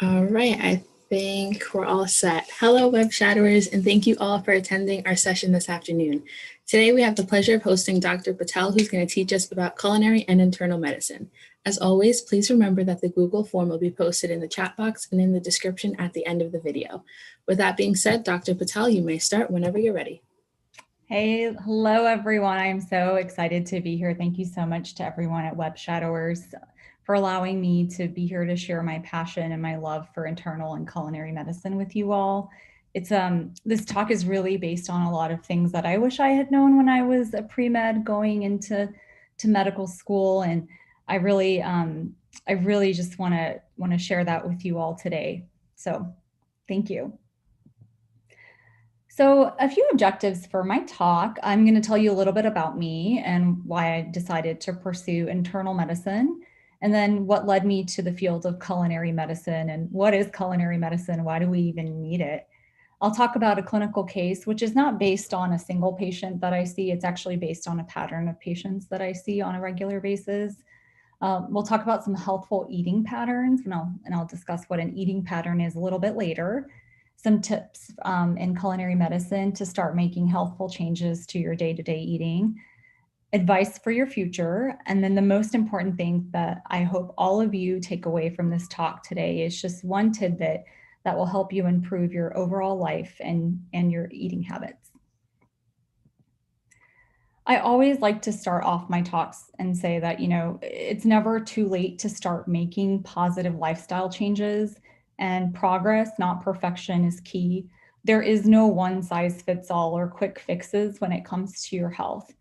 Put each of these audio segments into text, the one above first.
All right, I think we're all set. Hello, web shadowers, and thank you all for attending our session this afternoon. Today, we have the pleasure of hosting Dr. Patel, who's going to teach us about culinary and internal medicine. As always, please remember that the Google form will be posted in the chat box and in the description at the end of the video. With that being said, Dr. Patel, you may start whenever you're ready. Hey, hello everyone. I'm so excited to be here. Thank you so much to everyone at Web Shadowers for allowing me to be here to share my passion and my love for internal and culinary medicine with you all. It's this talk is really based on a lot of things that I wish I had known when I was a pre-med going into medical school, and I really just want to share that with you all today. So, thank you. So, a few objectives for my talk. I'm going to tell you a little bit about me and why I decided to pursue internal medicine, and then what led me to the field of culinary medicine and what is culinary medicine? Why do we even need it? I'll talk about a clinical case, which is not based on a single patient that I see. It's actually based on a pattern of patients that I see on a regular basis. We'll talk about some healthful eating patterns, and I'll discuss what an eating pattern is a little bit later. Some tips in culinary medicine to start making healthful changes to your day-to-day eating, advice for your future, and then the most important thing that I hope all of you take away from this talk today is just one tidbit that will help you improve your overall life and your eating habits. I always like to start off my talks and say that, it's never too late to start making positive lifestyle changes, and progress, not perfection, is key. There is no one size fits all or quick fixes when it comes to your health.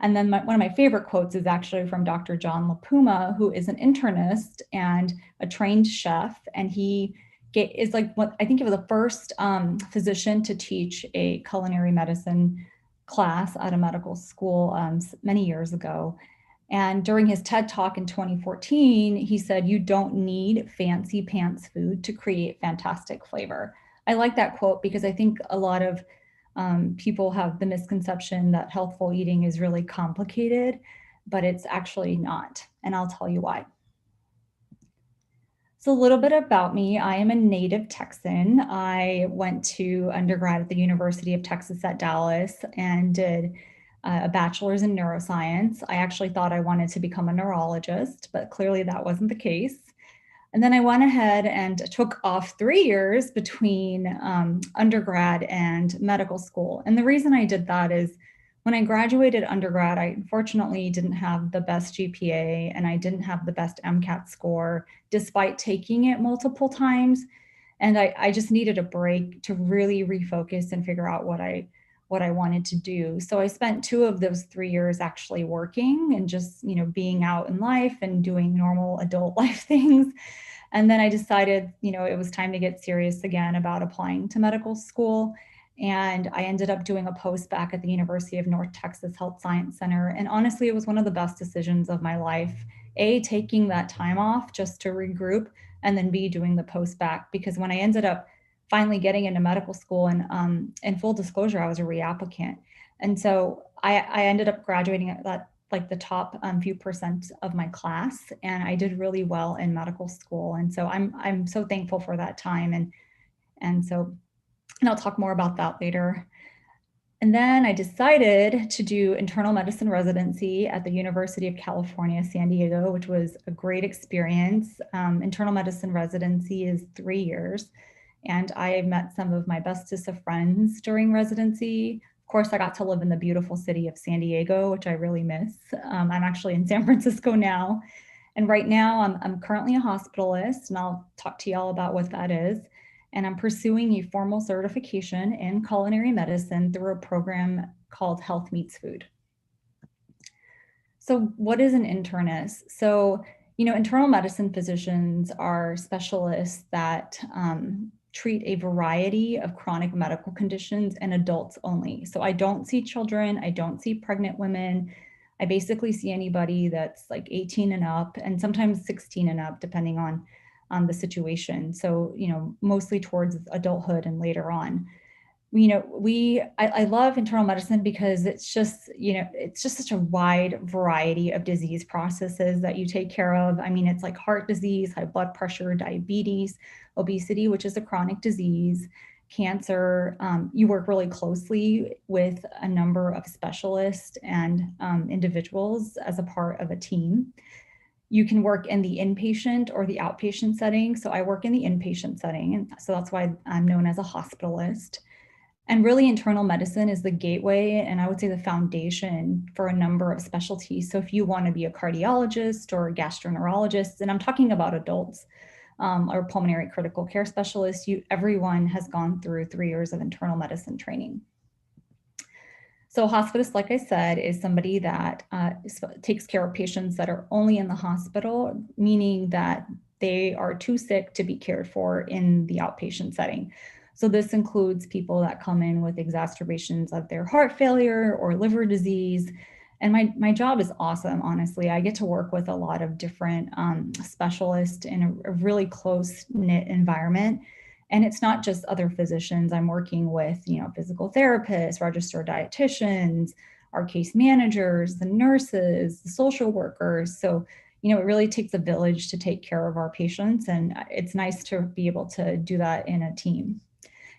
And then one of my favorite quotes is actually from Dr. John LaPuma, who is an internist and a trained chef. And he is I think he was the first physician to teach a culinary medicine class at a medical school many years ago. And during his TED Talk in 2014, he said, "You don't need fancy pants food to create fantastic flavor." I like that quote because I think a lot of people have the misconception that healthful eating is really complicated, but it's actually not. And I'll tell you why. So, a little bit about me. I am a native Texan. I went to undergrad at the University of Texas at Dallas and did a bachelor's in neuroscience. I actually thought I wanted to become a neurologist, but clearly that wasn't the case. And then I went ahead and took off 3 years between undergrad and medical school. And the reason I did that is when I graduated undergrad, I unfortunately didn't have the best GPA and I didn't have the best MCAT score, despite taking it multiple times. And I just needed a break to really refocus and figure out what I wanted to do. So I spent 2 of those 3 years actually working and just, being out in life and doing normal adult life things. And then I decided, it was time to get serious again about applying to medical school. And I ended up doing a post back at the University of North Texas Health Science Center. And honestly, it was one of the best decisions of my life. A, taking that time off just to regroup, and then B, doing the post back, because when I ended up finally getting into medical school, and in full disclosure, I was a reapplicant. And so I ended up graduating at that, like the top few percent of my class, and I did really well in medical school. And so I'm so thankful for that time. And I'll talk more about that later. And then I decided to do internal medicine residency at the University of California, San Diego, which was a great experience. Internal medicine residency is 3 years. And I met some of my bestest of friends during residency. Of course, I got to live in the beautiful city of San Diego, which I really miss. I'm actually in San Francisco now. And right now I'm currently a hospitalist, and I'll talk to y'all about what that is. And I'm pursuing a formal certification in culinary medicine through a program called Health Meets Food. So what is an internist? So, internal medicine physicians are specialists that treat a variety of chronic medical conditions in adults only. So I don't see children, I don't see pregnant women. I basically see anybody that's like 18 and up, and sometimes 16 and up, depending on the situation. So, mostly towards adulthood and later on. I love internal medicine because it's just, it's just such a wide variety of disease processes that you take care of. I mean, it's like heart disease, high blood pressure, diabetes, obesity, which is a chronic disease, cancer. You work really closely with a number of specialists and individuals as a part of a team. You can work in the inpatient or the outpatient setting. So I work in the inpatient setting, and so that's why I'm known as a hospitalist. And really, internal medicine is the gateway, and I would say the foundation for a number of specialties. So if you want to be a cardiologist or a gastroenterologist, and I'm talking about adults, or pulmonary critical care specialists, everyone has gone through 3 years of internal medicine training. So hospitalist, like I said, is somebody that takes care of patients that are only in the hospital, meaning that they are too sick to be cared for in the outpatient setting. So this includes people that come in with exacerbations of their heart failure or liver disease. And my job is awesome, honestly. I get to work with a lot of different specialists in a really close-knit environment. And it's not just other physicians. I'm working with, physical therapists, registered dietitians, our case managers, the nurses, the social workers. So, it really takes a village to take care of our patients. And it's nice to be able to do that in a team.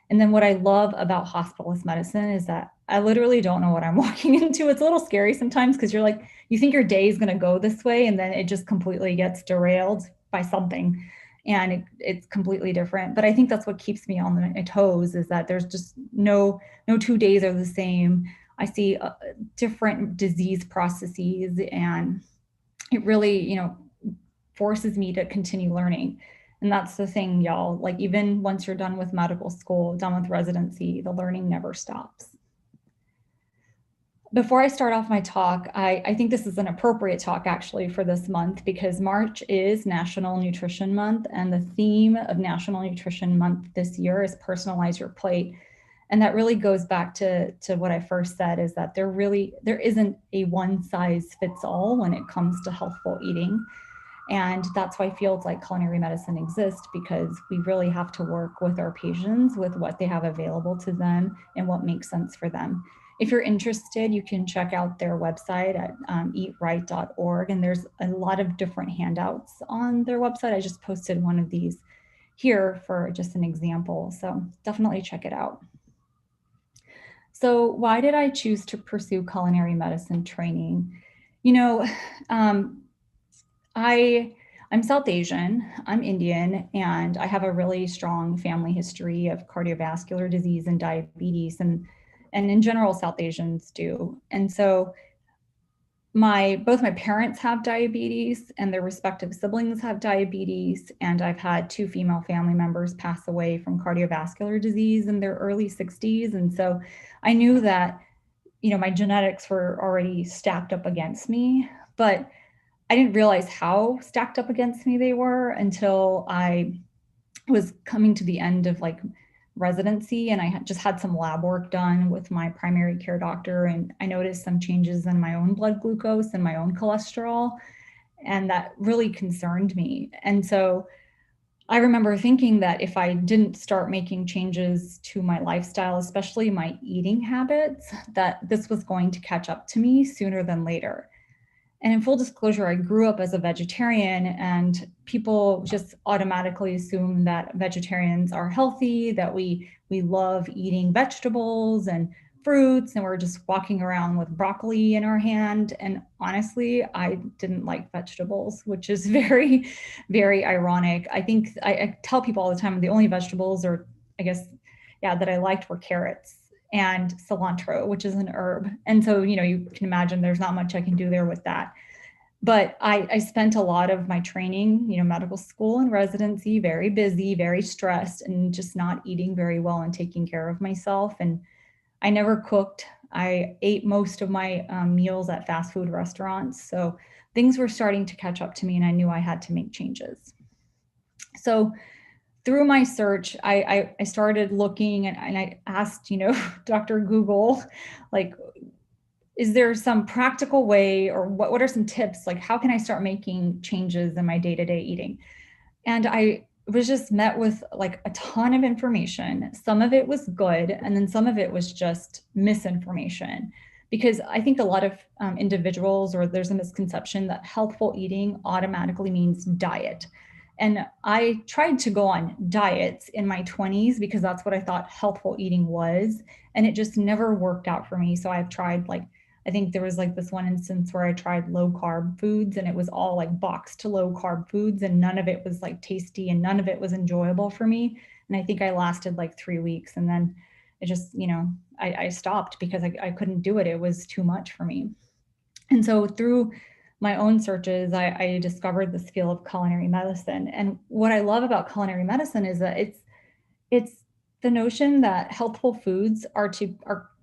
And then what I love about hospitalist medicine is that I literally don't know what I'm walking into. It's a little scary sometimes because you're like, you think your day is going to go this way, and then it just completely gets derailed by something. And it's completely different. But I think that's what keeps me on my toes, is that there's just no 2 days are the same. I see different disease processes, and it really, forces me to continue learning. And that's the thing, y'all. Like, even once you're done with medical school, done with residency, the learning never stops. Before I start off my talk, I think this is an appropriate talk actually for this month, because March is National Nutrition Month, and the theme of National Nutrition Month this year is personalize your plate. And that really goes back to what I first said, is that there isn't a one size fits all when it comes to healthful eating. And that's why fields like culinary medicine exist, because we really have to work with our patients with what they have available to them and what makes sense for them. If you're interested, you can check out their website at eatright.org. And there's a lot of different handouts on their website. I just posted one of these here for just an example. So definitely check it out. So why did I choose to pursue culinary medicine training? I'm South Asian, I'm Indian, and I have a really strong family history of cardiovascular disease and diabetes, and in general, South Asians do. And so both my parents have diabetes, and their respective siblings have diabetes, and I've had 2 female family members pass away from cardiovascular disease in their early 60s. And so I knew that, my genetics were already stacked up against me, but I didn't realize how stacked up against me they were until I was coming to the end of residency, and I just had some lab work done with my primary care doctor, and I noticed some changes in my own blood glucose and my own cholesterol, and that really concerned me. And so I remember thinking that if I didn't start making changes to my lifestyle, especially my eating habits, that this was going to catch up to me sooner than later. And in full disclosure, I grew up as a vegetarian, and people just automatically assume that vegetarians are healthy, that we love eating vegetables and fruits, and we're just walking around with broccoli in our hand. And honestly, I didn't like vegetables, which is very, very ironic. I think I tell people all the time, the only vegetables, or I guess, that I liked were carrots and cilantro, which is an herb. And so, you can imagine there's not much I can do there with that. But I spent a lot of my training, medical school and residency, very busy, very stressed, and just not eating very well and taking care of myself. And I never cooked. I ate most of my meals at fast food restaurants. So things were starting to catch up to me, and I knew I had to make changes. So through my search, I started looking, and I asked, Dr. Google, is there some practical way, or what are some tips? How can I start making changes in my day-to-day eating? And I was just met with like a ton of information. Some of it was good, and then some of it was just misinformation. Because I think a lot of individuals, or there's a misconception that healthful eating automatically means diet. And I tried to go on diets in my 20s because that's what I thought healthful eating was. And it just never worked out for me. So I've tried like, I think there was like this one instance where I tried low carb foods and it was all like boxed to low carb foods and none of it was like tasty and none of it was enjoyable for me. And I think I lasted like 3 weeks and then it just, I stopped because I couldn't do it. It was too much for me. And so through my own searches, I discovered this field of culinary medicine. And what I love about culinary medicine is that it's the notion that healthful foods are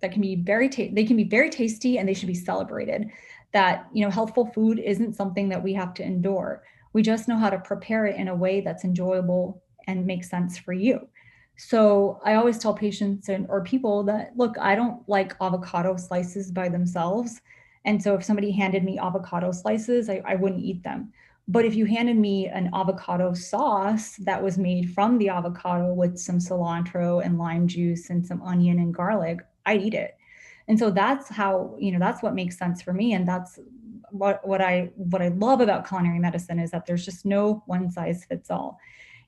that can be they can be very tasty and they should be celebrated. That healthful food isn't something that we have to endure. We just know how to prepare it in a way that's enjoyable and makes sense for you. So I always tell patients or people that, look, I don't like avocado slices by themselves. And so if somebody handed me avocado slices, I wouldn't eat them. But if you handed me an avocado sauce that was made from the avocado with some cilantro and lime juice and some onion and garlic, I'd eat it. And so that's how, that's what makes sense for me. And that's what I love about culinary medicine is that there's just no one size fits all.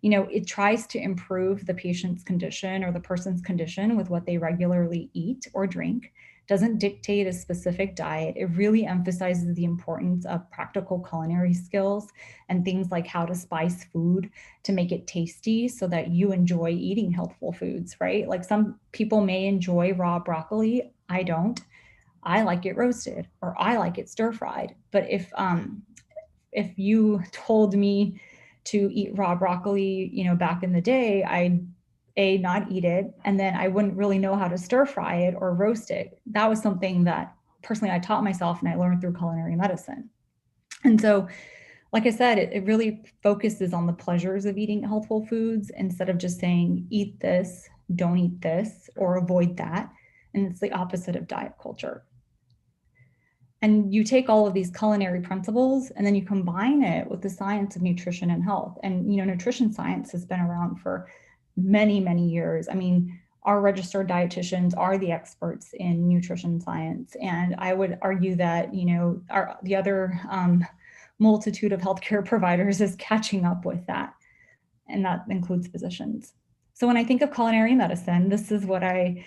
It tries to improve the patient's condition or the person's condition with what they regularly eat or drink, doesn't dictate a specific diet. It really emphasizes the importance of practical culinary skills and things like how to spice food to make it tasty so that you enjoy eating healthful foods, right? Like some people may enjoy raw broccoli. I don't. I like it roasted or I like it stir fried. But if you told me to eat raw broccoli, back in the day, I'd not eat it, and then I wouldn't really know how to stir fry it or roast it. That was something that personally I taught myself and I learned through culinary medicine. And so, like I said, it really focuses on the pleasures of eating healthful foods instead of just saying, eat this, don't eat this, or avoid that. And it's the opposite of diet culture. And you take all of these culinary principles and then you combine it with the science of nutrition and health. And, nutrition science has been around for many, many years. I mean, our registered dietitians are the experts in nutrition science. And I would argue that, the other multitude of healthcare providers is catching up with that. And that includes physicians. So when I think of culinary medicine, this is what I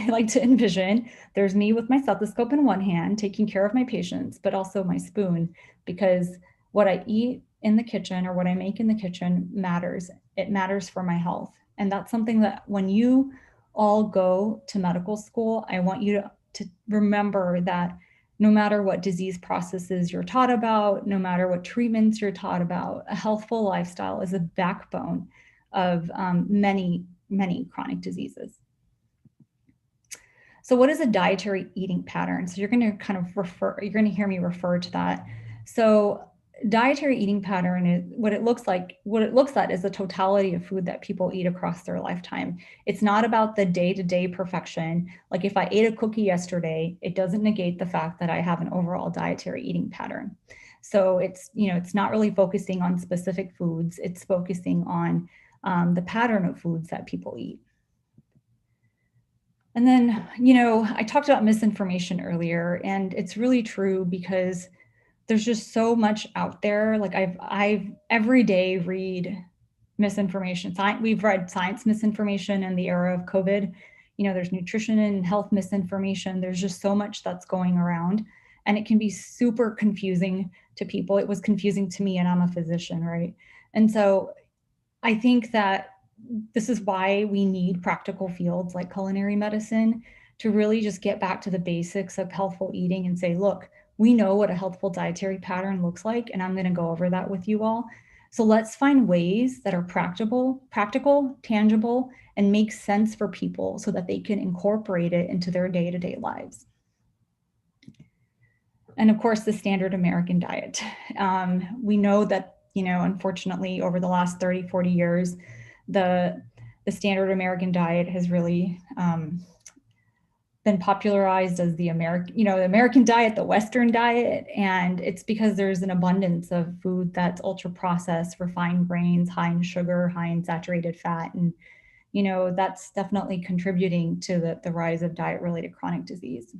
like to envision. There's me with my stethoscope in one hand, taking care of my patients, but also my spoon, because what I eat in the kitchen or what I make in the kitchen matters. It matters for my health. And that's something that when you all go to medical school, I want you to remember that no matter what disease processes you're taught about, no matter what treatments you're taught about, a healthful lifestyle is a backbone of many, many chronic diseases. So what is a dietary eating pattern? So you're going to hear me refer to that. So dietary eating pattern is what it looks at is the totality of food that people eat across their lifetime. It's not about the day-to-day perfection. Like if I ate a cookie yesterday, it doesn't negate the fact that I have an overall dietary eating pattern. So it's not really focusing on specific foods. It's focusing on the pattern of foods that people eat. And then, I talked about misinformation earlier, and it's really true because there's just so much out there. Like I've every day read misinformation. We've read science misinformation in the era of COVID. There's nutrition and health misinformation. There's just so much that's going around, and it can be super confusing to people. It was confusing to me, and I'm a physician, right? And so I think that this is why we need practical fields like culinary medicine to really just get back to the basics of healthful eating and say, look, we know what a healthful dietary pattern looks like, and I'm going to go over that with you all. So let's find ways that are practical, tangible, and make sense for people so that they can incorporate it into their day-to-day lives. And of course, the standard American diet. We know that, unfortunately, over the last 30, 40 years, the standard American diet has really been popularized as the American diet, the Western diet. And it's because there's an abundance of food that's ultra processed, refined grains, high in sugar, high in saturated fat. And, that's definitely contributing to the rise of diet-related chronic disease.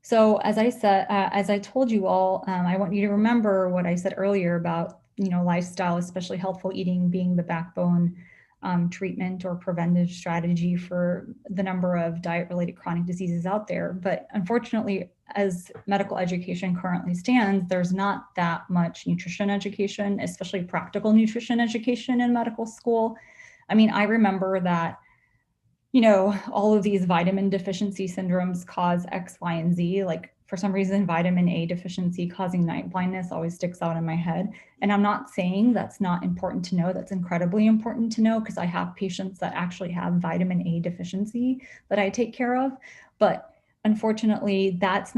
So as I said, as I told you all, I want you to remember what I said earlier about, lifestyle, especially healthful eating, being the backbone treatment or preventive strategy for the number of diet-related chronic diseases out there. But unfortunately, as medical education currently stands, there's not that much nutrition education, especially practical nutrition education in medical school. I mean, I remember that all of these vitamin deficiency syndromes cause X, Y, and Z. Like for some reason, vitamin A deficiency causing night blindness always sticks out in my head. And I'm not saying that's not important to know. That's incredibly important to know because I have patients that actually have vitamin A deficiency that I take care of. But unfortunately, that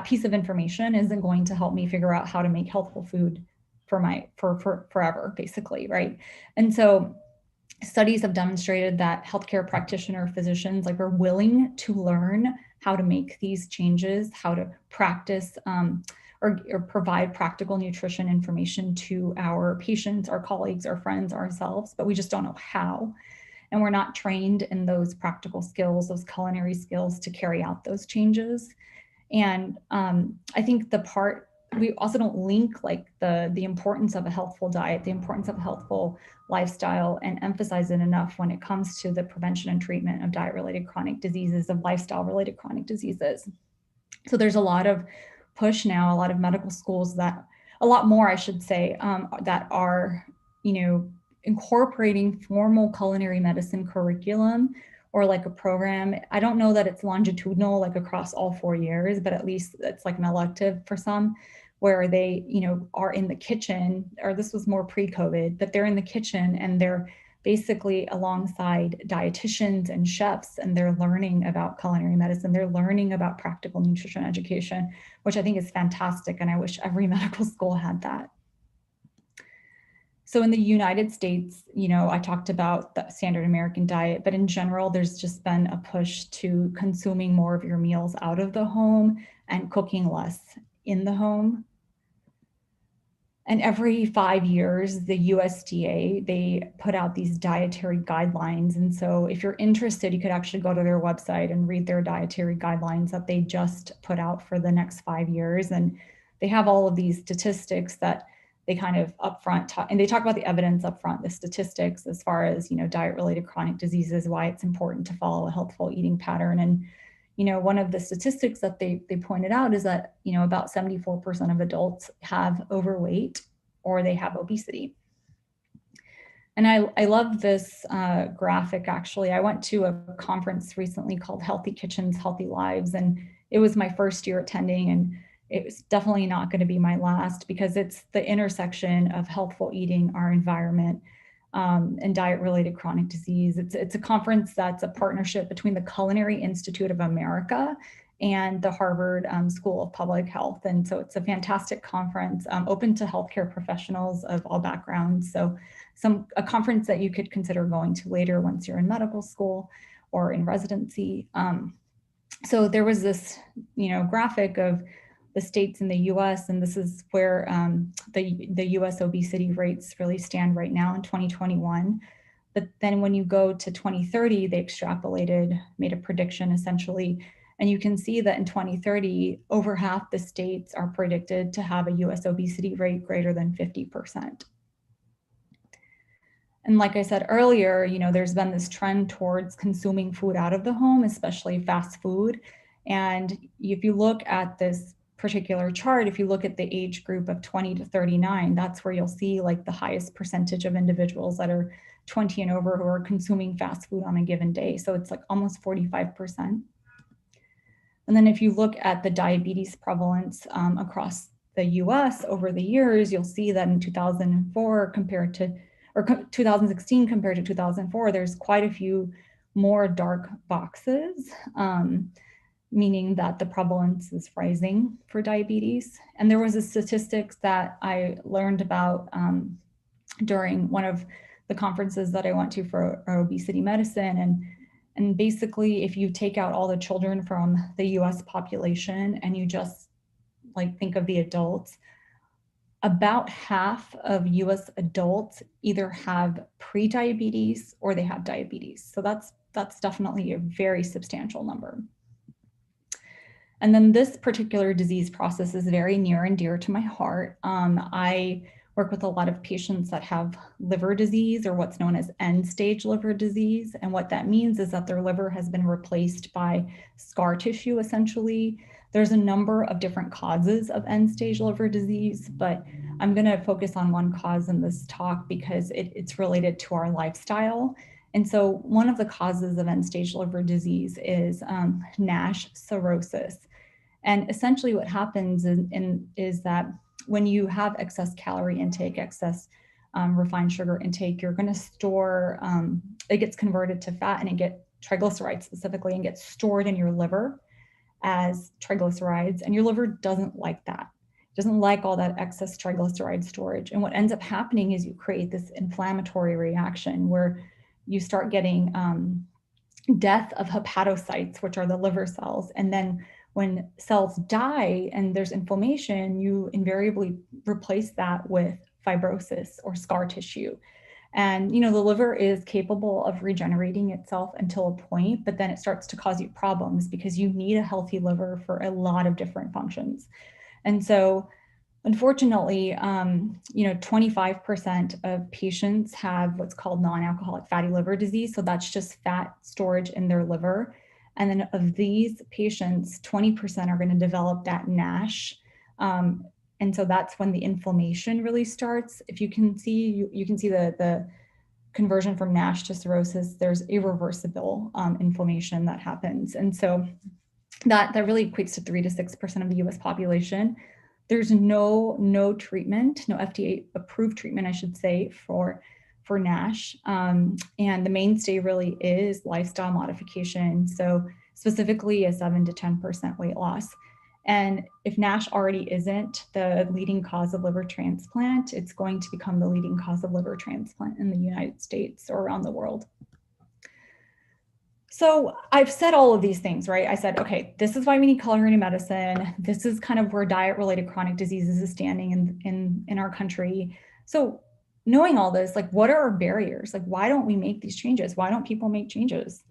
piece of information isn't going to help me figure out how to make healthful food for forever, basically, right? And so studies have demonstrated that healthcare practitioner physicians are willing to learn how to make these changes, how to practice or provide practical nutrition information to our patients, our colleagues, our friends, ourselves, but we just don't know how. And we're not trained in those practical skills, those culinary skills to carry out those changes. And I think we also don't link the importance of a healthful diet, the importance of a healthful lifestyle, and emphasize it enough when it comes to the prevention and treatment of diet-related chronic diseases, of lifestyle-related chronic diseases. So there's a lot of push now, a lot of medical schools a lot more, I should say, that are, incorporating formal culinary medicine curriculum or a program. I don't know that it's longitudinal, across all 4 years, but at least it's an elective for some, where they, are in the kitchen, or this was more pre-COVID, but they're in the kitchen and they're basically alongside dietitians and chefs, and they're learning about culinary medicine. They're learning about practical nutrition education, which I think is fantastic. And I wish every medical school had that. So in the United States, I talked about the standard American diet, but in general, there's just been a push to consuming more of your meals out of the home and cooking less in the home. And every 5 years, the USDA, they put out these dietary guidelines. And so if you're interested, you could actually go to their website and read their dietary guidelines that they just put out for the next 5 years. And they have all of these statistics that they kind of upfront talk, and they talk about the evidence upfront, the statistics as far as, diet-related chronic diseases, why it's important to follow a healthful eating pattern. And, one of the statistics that they pointed out is that, about 74% of adults have overweight or they have obesity. And I love this graphic, actually. I went to a conference recently called Healthy Kitchens, Healthy Lives, and it was my first year attending, and it was definitely not going to be my last, because it's the intersection of healthful eating, our environment, and diet-related chronic disease. It's a conference that's a partnership between the Culinary Institute of America and the Harvard School of Public Health. And so it's a fantastic conference, open to healthcare professionals of all backgrounds. So a conference that you could consider going to later once you're in medical school or in residency. So there was this, graphic of the states in the US, and this is where the US obesity rates really stand right now in 2021. But then when you go to 2030, they extrapolated, made a prediction essentially, and you can see that in 2030, over half the states are predicted to have a US obesity rate greater than 50%. And like I said earlier, there's been this trend towards consuming food out of the home, especially fast food. And if you look at this particular chart, if you look at the age group of 20 to 39, that's where you'll see the highest percentage of individuals that are 20 and over who are consuming fast food on a given day. So it's almost 45%. And then if you look at the diabetes prevalence across the US over the years, you'll see that in 2004 2016 compared to 2004, there's quite a few more dark boxes, meaning that the prevalence is rising for diabetes. And there was a statistics that I learned about during one of the conferences that I went to for obesity medicine. And And basically, if you take out all the children from the US population and you just like think of the adults, about half of US adults either have pre-diabetes or they have diabetes. So that's definitely a very substantial number. And then this particular disease process is very near and dear to my heart. I work with a lot of patients that have liver disease, or what's known as end-stage liver disease. And what that means is that their liver has been replaced by scar tissue, essentially. There's a number of different causes of end-stage liver disease, but I'm going to focus on one cause in this talk because it's related to our lifestyle. And so one of the causes of end-stage liver disease is NASH cirrhosis. And essentially what happens is that when you have excess calorie intake, excess refined sugar intake, you're going to store, it gets converted to fat and it gets triglycerides specifically and gets stored in your liver as triglycerides. And your liver doesn't like that. It doesn't like all that excess triglyceride storage. And what ends up happening is you create this inflammatory reaction where you start getting death of hepatocytes, which are the liver cells. And then when cells die and there's inflammation, you invariably replace that with fibrosis or scar tissue. And, the liver is capable of regenerating itself until a point, but then it starts to cause you problems because you need a healthy liver for a lot of different functions. And so, unfortunately, 25% of patients have what's called non-alcoholic fatty liver disease. So that's just fat storage in their liver. And then of these patients, 20% are going to develop that NASH. And so that's when the inflammation really starts. If you can see, you can see the conversion from NASH to cirrhosis, there's irreversible inflammation that happens. And so that really equates to 3 to 6% of the US population. There's no treatment, no FDA approved treatment, I should say, for NASH. And the mainstay really is lifestyle modification. So specifically a 7 to 10% weight loss. And if NASH already isn't the leading cause of liver transplant, it's going to become the leading cause of liver transplant in the United States or around the world. So I've said all of these things, right? I said, okay, this is why we need culinary medicine. This is kind of where diet-related chronic diseases is standing in our country. So knowing all this, like, what are our barriers? Like, why don't we make these changes? Why don't people make changes?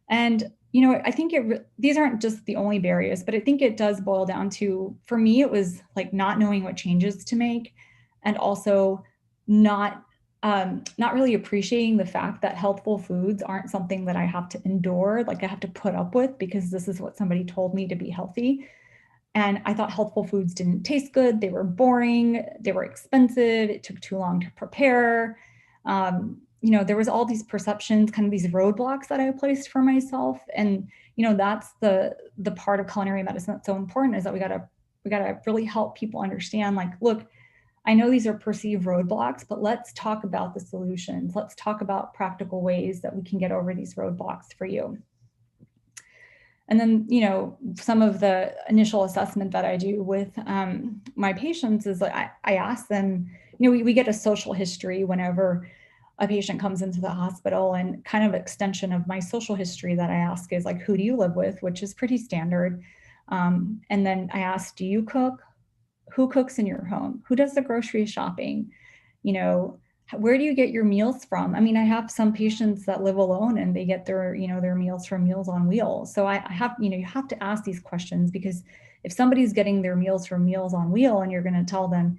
And, I think these aren't just the only barriers, but I think it does boil down to, for me, it was like not knowing what changes to make, and also not really appreciating the fact that healthful foods aren't something that I have to endure, like I have to put up with because this is what somebody told me to be healthy. And I thought healthful foods didn't taste good. They were boring. They were expensive. It took too long to prepare. There was all these perceptions, kind of these roadblocks that I placed for myself. And, that's the part of culinary medicine that's so important, is that we gotta really help people understand, like, look, I know these are perceived roadblocks, but let's talk about the solutions. Let's talk about practical ways that we can get over these roadblocks for you. And then, some of the initial assessment that I do with my patients is like, I ask them, we get a social history whenever a patient comes into the hospital, and kind of extension of my social history that I ask is like, who do you live with, which is pretty standard. And then I ask, do you cook? Who cooks in your home? Who does the grocery shopping? Where do you get your meals from? I mean, I have some patients that live alone and they get their meals from Meals on Wheels. So I have, you have to ask these questions, because if somebody's getting their meals from Meals on Wheel and you're going to tell them,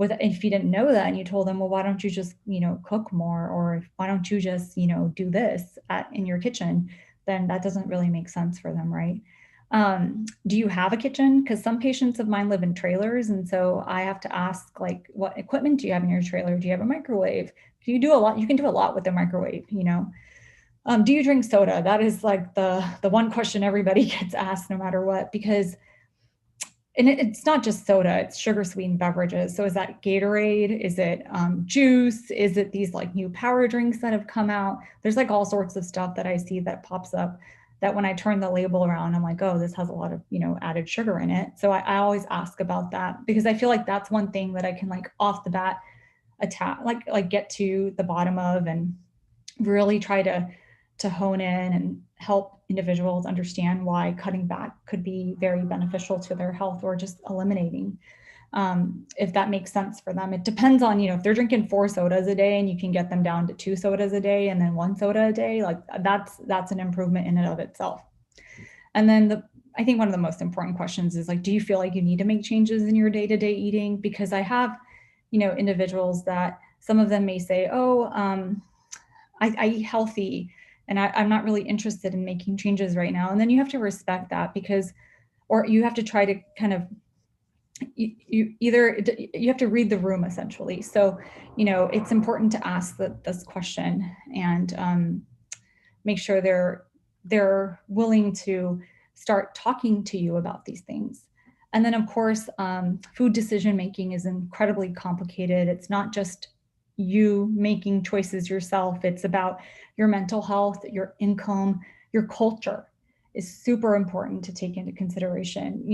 if you didn't know that and you told them, well, why don't you just, cook more? Or why don't you just, do this in your kitchen? Then that doesn't really make sense for them, right? Do you have a kitchen? Because some patients of mine live in trailers. And so I have to ask, like, what equipment do you have in your trailer? Do you have a microwave? Do you do a lot? You can do a lot with a microwave, Do you drink soda? That is like the one question everybody gets asked no matter what, because, and it's not just soda, it's sugar sweetened beverages. So is that Gatorade? Is it juice? Is it these like new power drinks that have come out? There's like all sorts of stuff that I see that pops up, that when I turn the label around, I'm like, oh, this has a lot of, added sugar in it. So I always ask about that, because I feel like that's one thing that I can, like, off the bat attack, like get to the bottom of, and really try to to hone in and help individuals understand why cutting back could be very beneficial to their health, or just eliminating, if that makes sense for them. It depends on, if they're drinking 4 sodas a day and you can get them down to 2 sodas a day and then 1 soda a day, like that's an improvement in and of itself. And then I think one of the most important questions is like, do you feel like you need to make changes in your day-to-day eating? Because I have, individuals that some of them may say, oh, I eat healthy and I'm not really interested in making changes right now. And then you have to respect that, or you have to try to kind of, you have to read the room essentially. So, it's important to ask this question and make sure they're willing to start talking to you about these things. And then of course, food decision making is incredibly complicated. It's not just you making choices yourself. It's about your mental health, your income, your culture is super important to take into consideration.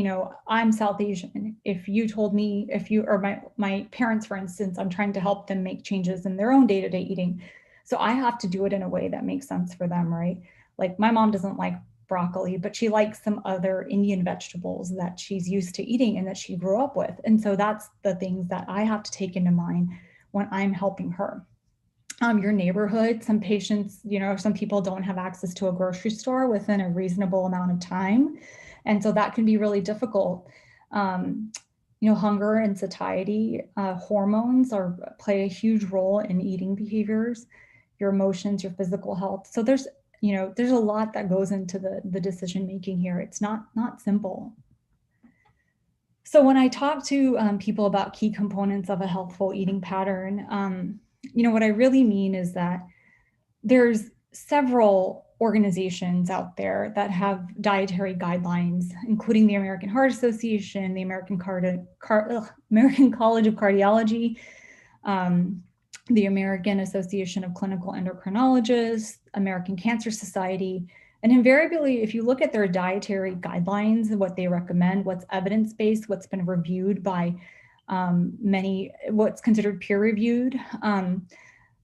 I'm South Asian. If you told me, or my parents, for instance, I'm trying to help them make changes in their own day-to-day eating. So I have to do it in a way that makes sense for them, right? Like my mom doesn't like broccoli, but she likes some other Indian vegetables that she's used to eating and that she grew up with. And so that's the things that I have to take into mind when I'm helping her. Your neighborhood, some patients, some people don't have access to a grocery store within a reasonable amount of time. And so that can be really difficult. Hunger and satiety, hormones play a huge role in eating behaviors, your emotions, your physical health. So there's a lot that goes into the decision making here. It's not simple. So when I talk to people about key components of a healthful eating pattern, what I really mean is that there's several organizations out there that have dietary guidelines, including the American Heart Association, the American College of Cardiology, the American Association of Clinical Endocrinologists, American Cancer Society. And invariably, if you look at their dietary guidelines, what they recommend, what's evidence-based, what's been reviewed by what's considered peer-reviewed,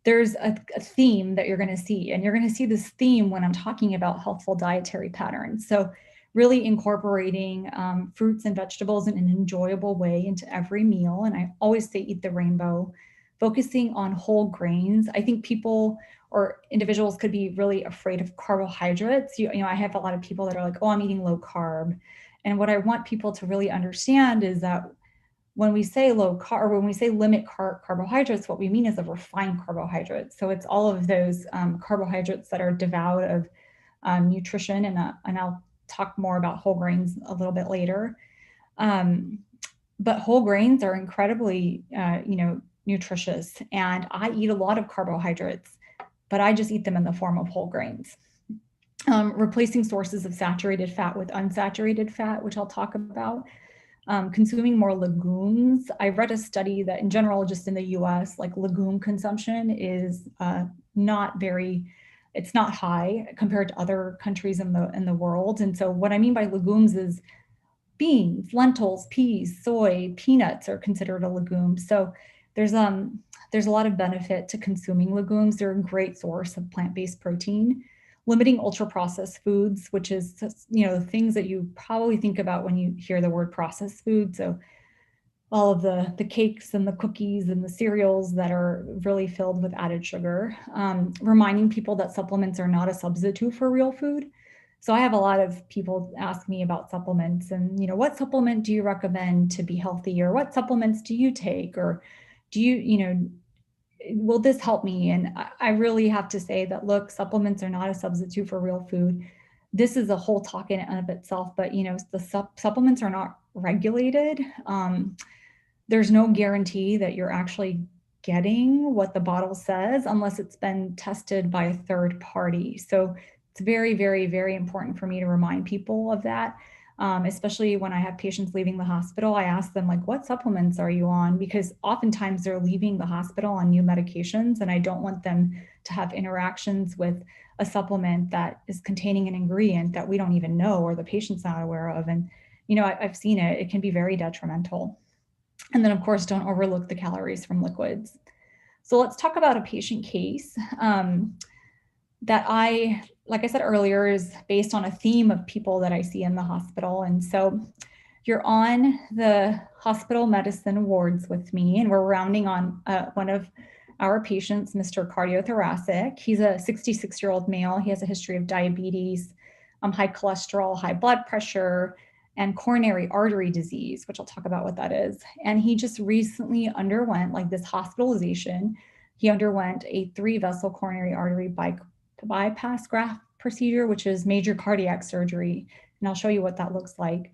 there's a theme that you're going to see. And you're going to see this theme when I'm talking about healthful dietary patterns. So really incorporating fruits and vegetables in an enjoyable way into every meal. And I always say eat the rainbow, focusing on whole grains. I think people or individuals could be really afraid of carbohydrates. I have a lot of people that are like, oh, I'm eating low carb. And what I want people to really understand is that when we say low carb, or when we say limit carbohydrates, what we mean is a refined carbohydrate. So it's all of those carbohydrates that are devoid of nutrition. And I'll talk more about whole grains a little bit later. But whole grains are incredibly, nutritious. And I eat a lot of carbohydrates, but I just eat them in the form of whole grains. Replacing sources of saturated fat with unsaturated fat, which I'll talk about. Consuming more legumes. I read a study that in general, just in the US, like legume consumption is it's not high compared to other countries in the world. And so what I mean by legumes is beans, lentils, peas, soy, peanuts are considered a legume. So there's a lot of benefit to consuming legumes. They're a great source of plant-based protein. Limiting ultra-processed foods, which is, the things that you probably think about when you hear the word processed food. So all of the cakes and the cookies and the cereals that are really filled with added sugar. Reminding people that supplements are not a substitute for real food. So I have a lot of people ask me about supplements and, what supplement do you recommend to be healthy? Or what supplements do you take? Or do you, will this help me? And I really have to say that, look, supplements are not a substitute for real food. This is a whole talk in and of itself, but the supplements are not regulated. There's no guarantee that you're actually getting what the bottle says unless it's been tested by a third party. So it's very, very, very important for me to remind people of that. Especially when I have patients leaving the hospital, I ask them, like, what supplements are you on? Because oftentimes they're leaving the hospital on new medications, and I don't want them to have interactions with a supplement that is containing an ingredient that we don't even know or the patient's not aware of. And, I've seen it. It can be very detrimental. And then, of course, don't overlook the calories from liquids. So let's talk about a patient case. that like I said earlier, is based on a theme of people that I see in the hospital. And so you're on the hospital medicine wards with me, and we're rounding on one of our patients, Mr. Cardiothoracic. He's a 66-year-old male. He has a history of diabetes, high cholesterol, high blood pressure, and coronary artery disease, which I'll talk about what that is. And he just recently underwent like this hospitalization. He underwent a 3-vessel coronary artery bypass graft procedure, which is major cardiac surgery. And I'll show you what that looks like.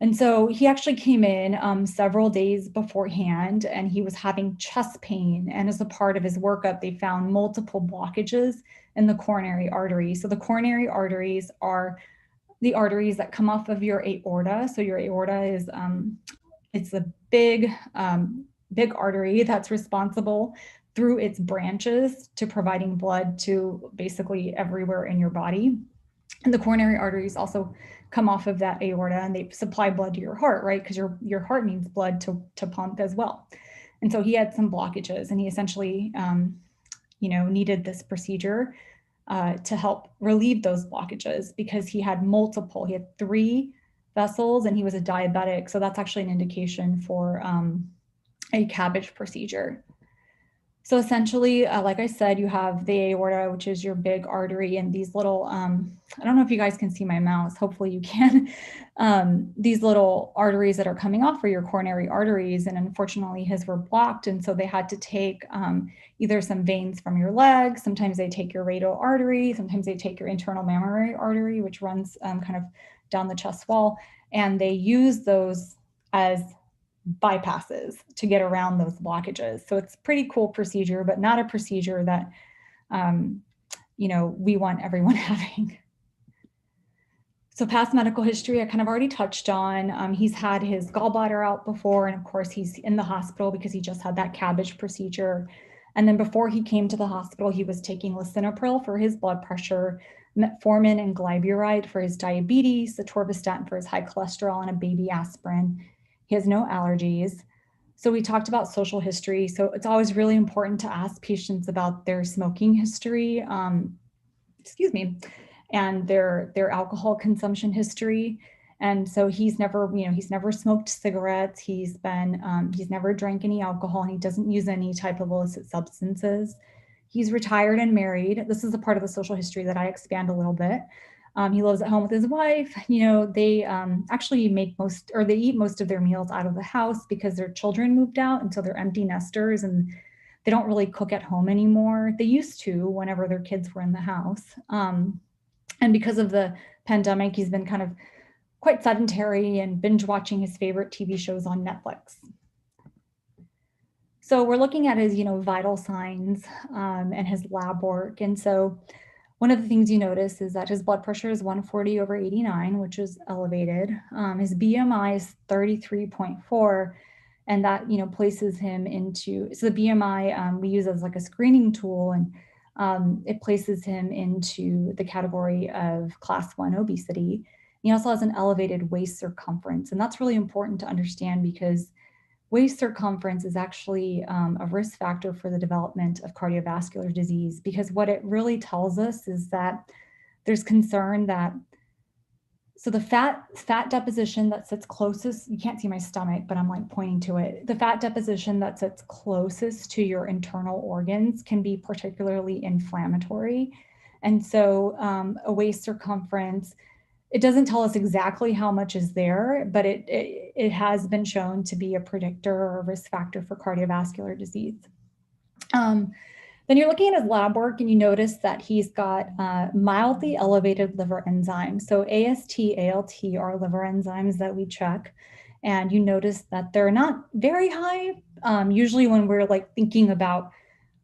And so he actually came in several days beforehand, and he was having chest pain. And as a part of his workup, they found multiple blockages in the coronary artery. So the coronary arteries are the arteries that come off of your aorta. So your aorta is it's a big artery that's responsible through its branches to providing blood to basically everywhere in your body. And the coronary arteries also come off of that aorta, and they supply blood to your heart, right? Because your heart needs blood to pump as well. And so he had some blockages, and he essentially, needed this procedure to help relieve those blockages because he had 3 vessels, and he was a diabetic. So that's actually an indication for a CABG procedure. So essentially, like I said, you have the aorta, which is your big artery, and these little, I don't know if you guys can see my mouse, hopefully you can, these little arteries that are coming off are your coronary arteries, and unfortunately his were blocked, and so they had to take either some veins from your leg, sometimes they take your radial artery, sometimes they take your internal mammary artery, which runs kind of down the chest wall, and they use those as bypasses to get around those blockages. So it's a pretty cool procedure, but not a procedure that, we want everyone having. So past medical history, I kind of already touched on. He's had his gallbladder out before, and of course he's in the hospital because he just had that CABG procedure. And then before he came to the hospital, he was taking lisinopril for his blood pressure, metformin and glyburide for his diabetes, atorvastatin for his high cholesterol, and a baby aspirin. He has no allergies. So we talked about social history. So it's always really important to ask patients about their smoking history, and their alcohol consumption history. And so he's never smoked cigarettes. He's never drank any alcohol, and he doesn't use any type of illicit substances. He's retired and married. This is a part of the social history that I expand a little bit. He lives at home with his wife. They actually they eat most of their meals out of the house because their children moved out, and so they're empty nesters, and they don't really cook at home anymore. They used to whenever their kids were in the house. And because of the pandemic, he's been kind of quite sedentary and binge watching his favorite TV shows on Netflix. So we're looking at his, vital signs and his lab work. And so one of the things you notice is that his blood pressure is 140/89, which is elevated. His BMI is 33.4, and that, places him into, so the BMI we use as like a screening tool, and it places him into the category of class 1 obesity. He also has an elevated waist circumference, and that's really important to understand because waist circumference is actually a risk factor for the development of cardiovascular disease, because what it really tells us is that there's concern that, so the fat deposition that sits closest, you can't see my stomach, but I'm like pointing to it. The fat deposition that sits closest to your internal organs can be particularly inflammatory. And so a waist circumference, it doesn't tell us exactly how much is there, but it has been shown to be a predictor or a risk factor for cardiovascular disease. Then you're looking at his lab work, and you notice that he's got mildly elevated liver enzymes. So AST, ALT are liver enzymes that we check. And you notice that they're not very high. Usually when we're like thinking about,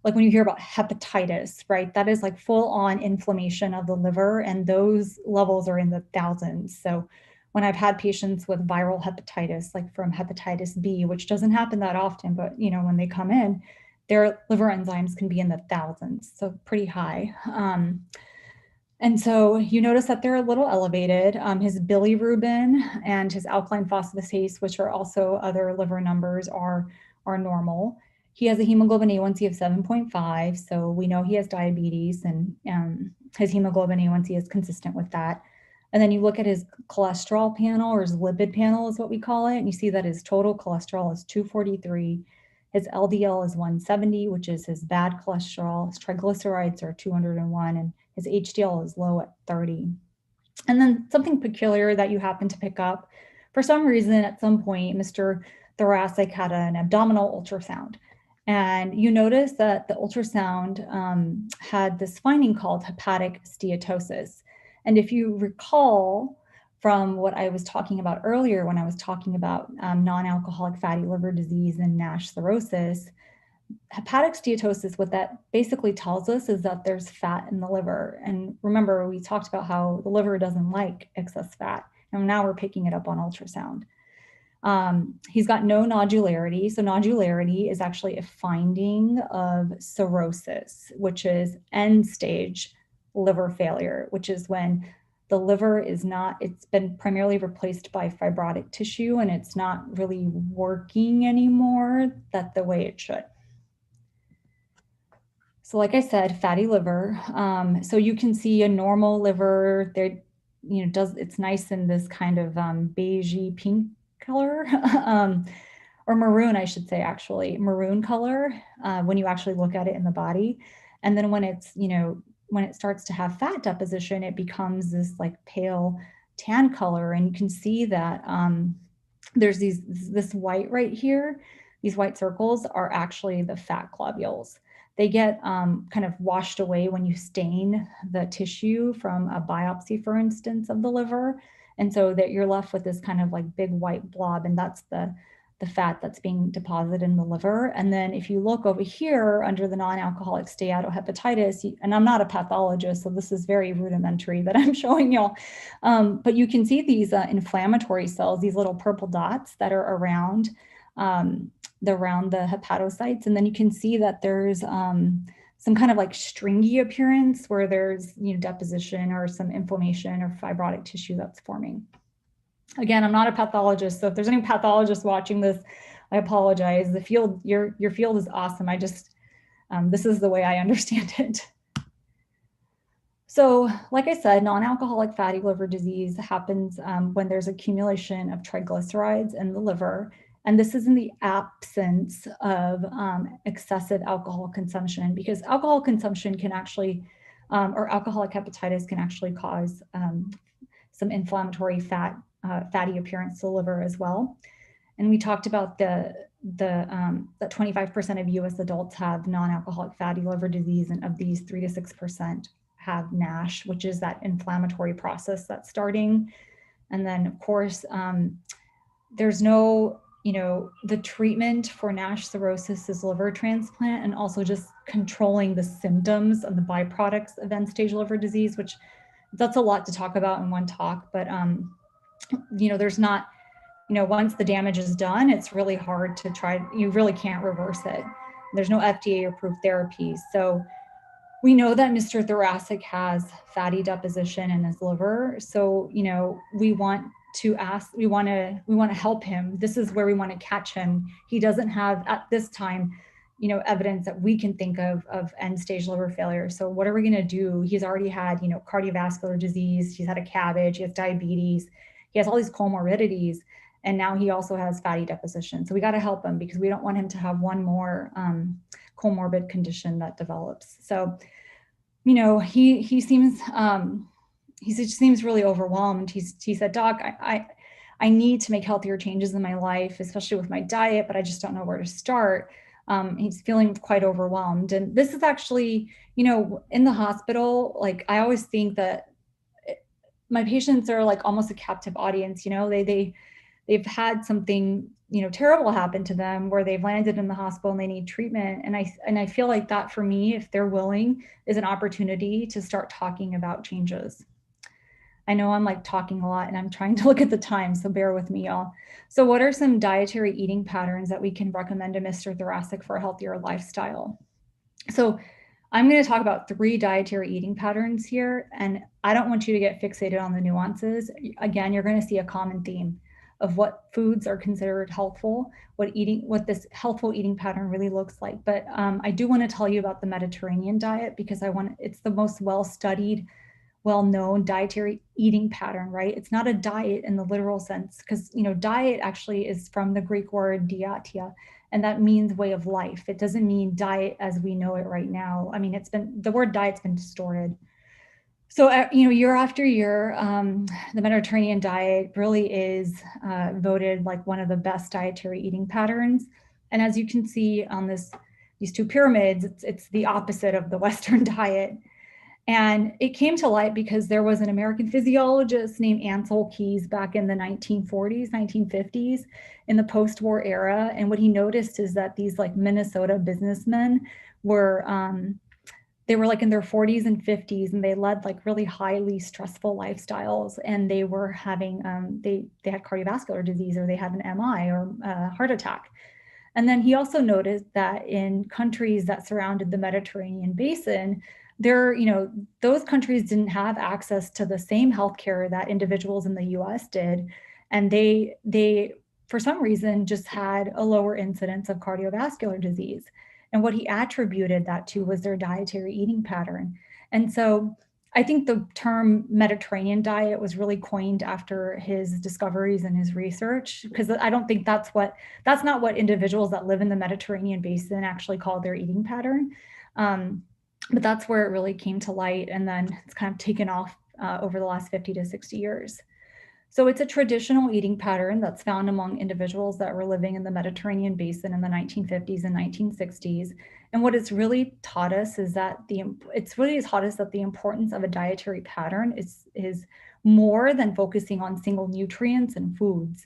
like when you hear about hepatitis, right? That is like full on inflammation of the liver, and those levels are in the thousands. So when I've had patients with viral hepatitis, like from hepatitis B, which doesn't happen that often, but when they come in, their liver enzymes can be in the thousands, so pretty high. And so you notice that they're a little elevated. His bilirubin and his alkaline phosphatase, which are also other liver numbers, are normal. He has a hemoglobin A1C of 7.5, so we know he has diabetes, and his hemoglobin A1C is consistent with that. And then you look at his cholesterol panel, or his lipid panel is what we call it, and you see that his total cholesterol is 243. His LDL is 170, which is his bad cholesterol. His triglycerides are 201, and his HDL is low at 30. And then something peculiar that you happen to pick up, for some reason, at some point, Mr. Thoracic had an abdominal ultrasound. And you notice that the ultrasound had this finding called hepatic steatosis. And if you recall from what I was talking about earlier, when I was talking about non-alcoholic fatty liver disease and NASH cirrhosis, hepatic steatosis, what that basically tells us is that there's fat in the liver. And remember, we talked about how the liver doesn't like excess fat. And now we're picking it up on ultrasound. He's got no nodularity. So nodularity is actually a finding of cirrhosis, which is end stage liver failure, which is when the liver is not, it's been primarily replaced by fibrotic tissue and it's not really working anymore the way it should. So like I said, fatty liver. So you can see a normal liver there, it's nice in this kind of beigey pink color, or maroon, I should say, actually, maroon color when you actually look at it in the body. And then when it's, when it starts to have fat deposition, it becomes this like pale tan color. And you can see that there's this white right here. These white circles are actually the fat globules. They get kind of washed away when you stain the tissue from a biopsy, for instance, of the liver. And so that you're left with this kind of like big white blob, and that's the fat that's being deposited in the liver. And then if you look over here under the non-alcoholic steatohepatitis, and I'm not a pathologist, so this is very rudimentary that I'm showing y'all, but you can see these inflammatory cells, these little purple dots that are around the hepatocytes. And then you can see that there's some kind of like stringy appearance where there's deposition or some inflammation or fibrotic tissue that's forming. Again, I'm not a pathologist, so if there's any pathologists watching this, I apologize. The field, your field is awesome. I just, this is the way I understand it. So like I said, non-alcoholic fatty liver disease happens when there's accumulation of triglycerides in the liver. And this is in the absence of excessive alcohol consumption, because alcohol consumption can actually, or alcoholic hepatitis can actually cause some inflammatory fatty appearance to the liver as well. And we talked about that 25% of US adults have non-alcoholic fatty liver disease, and of these 3 to 6% have NASH, which is that inflammatory process that's starting. And then of course, there's no, the treatment for NASH cirrhosis is liver transplant, and also just controlling the symptoms and the byproducts of end-stage liver disease, which that's a lot to talk about in one talk. But, there's not, once the damage is done, it's really hard to try, you really can't reverse it. There's no FDA-approved therapies. So we know that Mr. Thoracic has fatty deposition in his liver. So, we want to help him. This is where we want to catch him. He doesn't have at this time, evidence that we can think of end-stage liver failure. So what are we going to do? He's already had, cardiovascular disease. He's had a CABG. He has diabetes. He has all these comorbidities. And now he also has fatty deposition. So we got to help him, because we don't want him to have one more comorbid condition that develops. So, he seems, he just seems really overwhelmed. He said, Doc, I need to make healthier changes in my life, especially with my diet, but I just don't know where to start. He's feeling quite overwhelmed. And this is actually, in the hospital, like I always think that my patients are like almost a captive audience. They've had something, terrible happen to them where they've landed in the hospital and they need treatment. And I feel like that, for me, if they're willing, is an opportunity to start talking about changes. I know I'm like talking a lot and I'm trying to look at the time, so bear with me, y'all. So what are some dietary eating patterns that we can recommend to Mr. Thoracic for a healthier lifestyle? So I'm going to talk about 3 dietary eating patterns here, and I don't want you to get fixated on the nuances. Again, you're going to see a common theme. of what foods are considered helpful, what this healthful eating pattern really looks like. But I do want to tell you about the Mediterranean diet because it's the most well-studied, well-known dietary eating pattern, right? It's not a diet in the literal sense because, diet actually is from the Greek word diatia, and that means way of life. It doesn't mean diet as we know it right now. I mean, the word diet's been distorted. So, year after year, the Mediterranean diet really is voted like one of the best dietary eating patterns. And as you can see on these two pyramids, it's the opposite of the Western diet. And it came to light because there was an American physiologist named Ansel Keys back in the 1940s, 1950s, in the post-war era. And what he noticed is that these like Minnesota businessmen were, they were like in their 40s and 50s, and they led like really highly stressful lifestyles. And they were having, they had cardiovascular disease, or they had an MI or a heart attack. And then he also noticed that in countries that surrounded the Mediterranean basin, those countries didn't have access to the same healthcare that individuals in the US did. And they for some reason, just had a lower incidence of cardiovascular disease. And what he attributed that to was their dietary eating pattern. And so I think the term Mediterranean diet was really coined after his discoveries and his research, because I don't think that's not what individuals that live in the Mediterranean basin actually call their eating pattern. But that's where it really came to light. And then it's kind of taken off over the last 50 to 60 years. So it's a traditional eating pattern that's found among individuals that were living in the Mediterranean basin in the 1950s and 1960s. And what it's really taught us is that the importance of a dietary pattern is more than focusing on single nutrients and foods.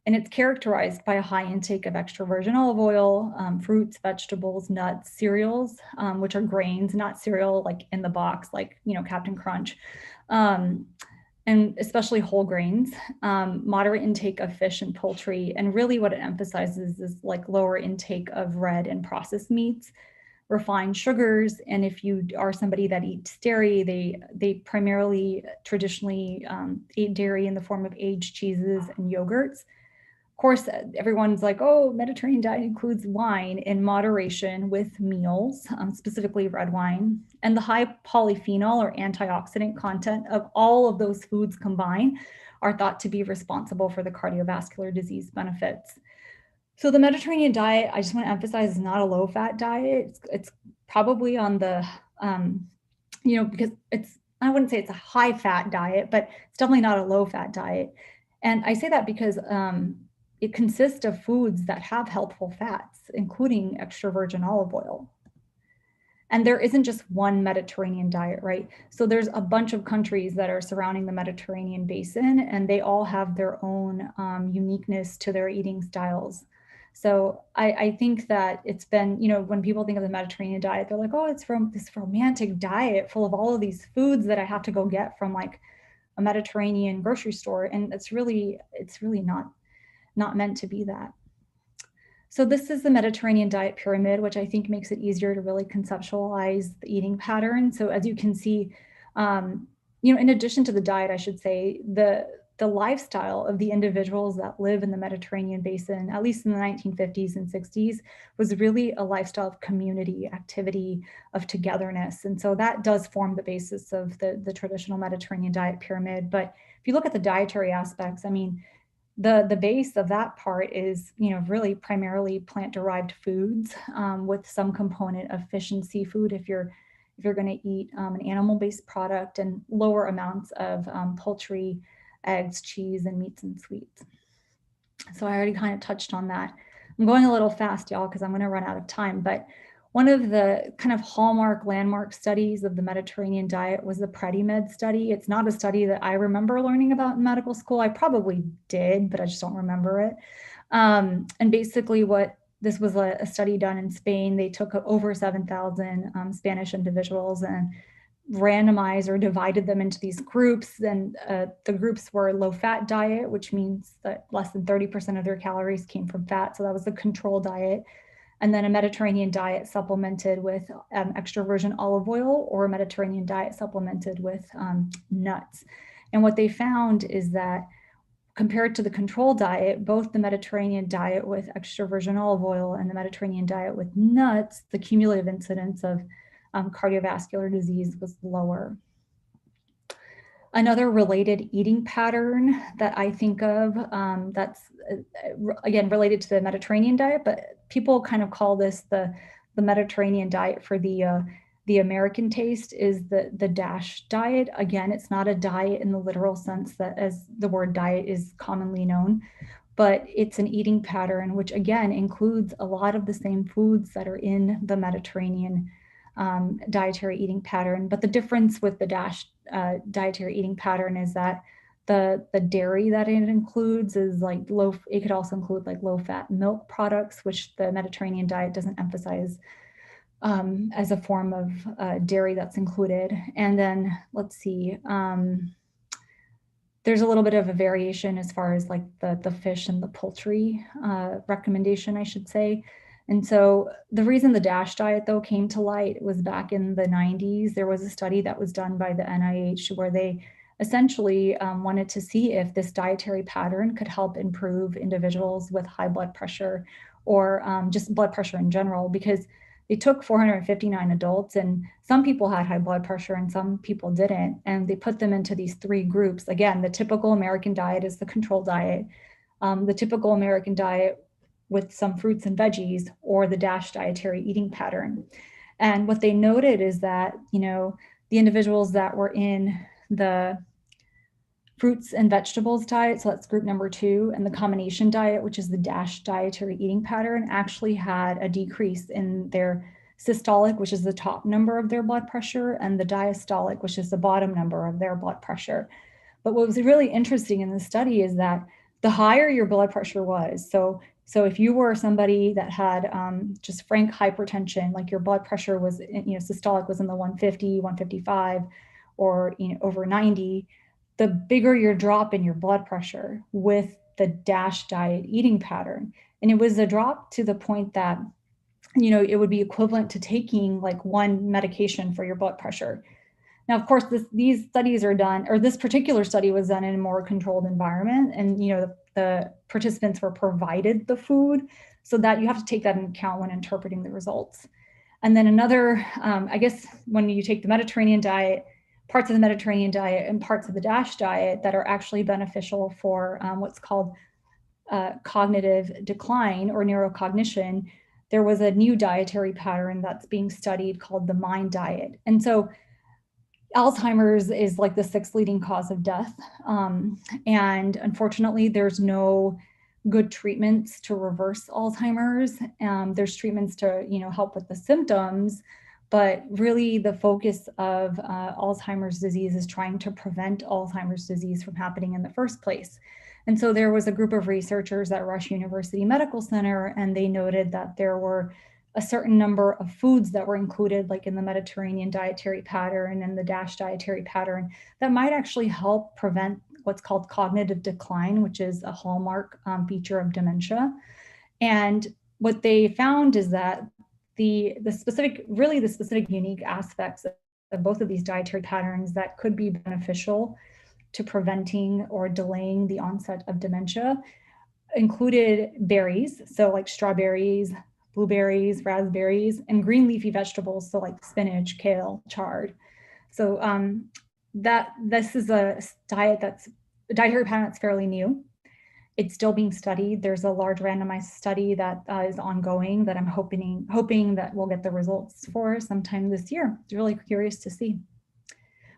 And it's characterized by a high intake of extra virgin olive oil, fruits, vegetables, nuts, cereals, which are grains, not cereal like in the box, like, Captain Crunch, and especially whole grains, moderate intake of fish and poultry. And really what it emphasizes is like lower intake of red and processed meats, refined sugars. And if you are somebody that eats dairy, they primarily traditionally ate dairy in the form of aged cheeses and yogurts. Of course, everyone's like, oh, Mediterranean diet includes wine in moderation with meals, specifically red wine. And the high polyphenol or antioxidant content of all of those foods combined are thought to be responsible for the cardiovascular disease benefits. So the Mediterranean diet, I just want to emphasize, is not a low-fat diet. It's probably on the, because I wouldn't say it's a high-fat diet, but it's definitely not a low-fat diet. And I say that because it consists of foods that have healthful fats, including extra virgin olive oil. And there isn't just one Mediterranean diet, right? So there's a bunch of countries that are surrounding the Mediterranean basin, and they all have their own uniqueness to their eating styles. So I think that it's been, when people think of the Mediterranean diet, they're like, oh, it's from this romantic diet full of all of these foods that I have to go get from like a Mediterranean grocery store. And it's really not meant to be that. So this is the Mediterranean diet pyramid, which I think makes it easier to really conceptualize the eating pattern. So as you can see, in addition to the diet, I should say, the lifestyle of the individuals that live in the Mediterranean basin, at least in the 1950s and 60s, was really a lifestyle of community, activity, of togetherness. And so that does form the basis of the traditional Mediterranean diet pyramid. But if you look at the dietary aspects, I mean, the base of that part is, really primarily plant-derived foods with some component of fish and seafood if you're going to eat an animal-based product, and lower amounts of poultry, eggs, cheese, and meats and sweets. So I already kind of touched on that. I'm going a little fast, y'all, because I'm going to run out of time. But one of the kind of hallmark landmark studies of the Mediterranean diet was the PREDIMED study. It's not a study that I remember learning about in medical school. I probably did, but I just don't remember it. And basically this was a study done in Spain. They took over 7,000 Spanish individuals and randomized or divided them into these groups. And the groups were low-fat diet, which means that less than 30% of their calories came from fat. So that was the control diet. And then a Mediterranean diet supplemented with extra virgin olive oil, or a Mediterranean diet supplemented with nuts. And what they found is that compared to the control diet, both the Mediterranean diet with extra virgin olive oil and the Mediterranean diet with nuts, the cumulative incidence of cardiovascular disease was lower. Another related eating pattern that I think of that's, again, related to the Mediterranean diet, but people kind of call this the Mediterranean diet for the American taste, is the DASH diet. Again, it's not a diet in the literal sense that as the word diet is commonly known, but it's an eating pattern, which again includes a lot of the same foods that are in the Mediterranean dietary eating pattern. But the difference with the DASH dietary eating pattern is that the dairy that it includes is like it could also include like low fat milk products, which the Mediterranean diet doesn't emphasize as a form of dairy that's included. And then let's see, there's a little bit of a variation as far as like the fish and the poultry recommendation, I should say. And so the reason the DASH diet though came to light was back in the 90s. There was a study that was done by the NIH where they essentially wanted to see if this dietary pattern could help improve individuals with high blood pressure or just blood pressure in general, because they took 459 adults and some people had high blood pressure and some people didn't. And they put them into these three groups. Again, the typical American diet is the control diet, the typical American diet with some fruits and veggies, or the DASH dietary eating pattern. And what they noted is that, the individuals that were in the fruits and vegetables diet, so that's group number 2, and the combination diet, which is the DASH dietary eating pattern, actually had a decrease in their systolic, which is the top number of their blood pressure, and the diastolic, which is the bottom number of their blood pressure. But what was really interesting in the study is that the higher your blood pressure was, so if you were somebody that had just frank hypertension, like your blood pressure was, systolic was in the 150, 155, or over 90, the bigger your drop in your blood pressure with the DASH diet eating pattern. And it was a drop to the point that, it would be equivalent to taking like one medication for your blood pressure. Now, of course, these studies are done, or this particular study was done in a more controlled environment. And, the participants were provided the food, so that you have to take that into account when interpreting the results. And then another, I guess, when you take the Mediterranean diet, parts of the Mediterranean diet and parts of the DASH diet that are actually beneficial for what's called cognitive decline or neurocognition, there was a new dietary pattern that's being studied called the MIND diet. And so Alzheimer's is like the 6th leading cause of death. And unfortunately, there's no good treatments to reverse Alzheimer's. There's treatments to, help with the symptoms, but really the focus of Alzheimer's disease is trying to prevent Alzheimer's disease from happening in the first place. And so there was a group of researchers at Rush University Medical Center, and they noted that there were a certain number of foods that were included, like in the Mediterranean dietary pattern and the DASH dietary pattern, that might actually help prevent what's called cognitive decline, which is a hallmark feature of dementia. And what they found is that the specific unique aspects of both of these dietary patterns that could be beneficial to preventing or delaying the onset of dementia included berries, so like strawberries, blueberries, raspberries, and green leafy vegetables, so like spinach, kale, chard. So this is a dietary pattern that's fairly new. It's still being studied. There's a large randomized study that is ongoing that I'm hoping that we'll get the results for sometime this year. It's really curious to see.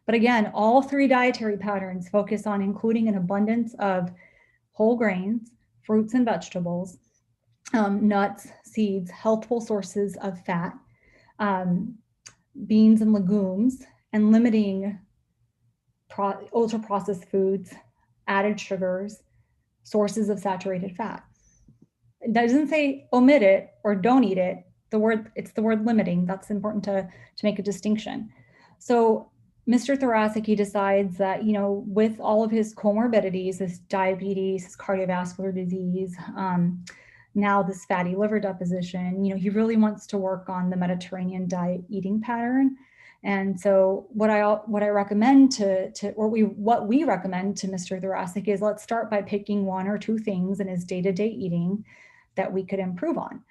But again, all 3 dietary patterns focus on including an abundance of whole grains, fruits and vegetables, nuts, seeds, healthful sources of fat, beans and legumes, and limiting ultra-processed foods, added sugars, sources of saturated fat. It doesn't say omit it or don't eat it. It's the word limiting. That's important to make a distinction. So Mr. Thoracic, he decides that, with all of his comorbidities, his diabetes, his cardiovascular disease, now this fatty liver deposition, he really wants to work on the Mediterranean diet eating pattern. And so what I recommend what we recommend to Mr. Thoracic is, let's start by picking one or two things in his day-to-day eating that we could improve on.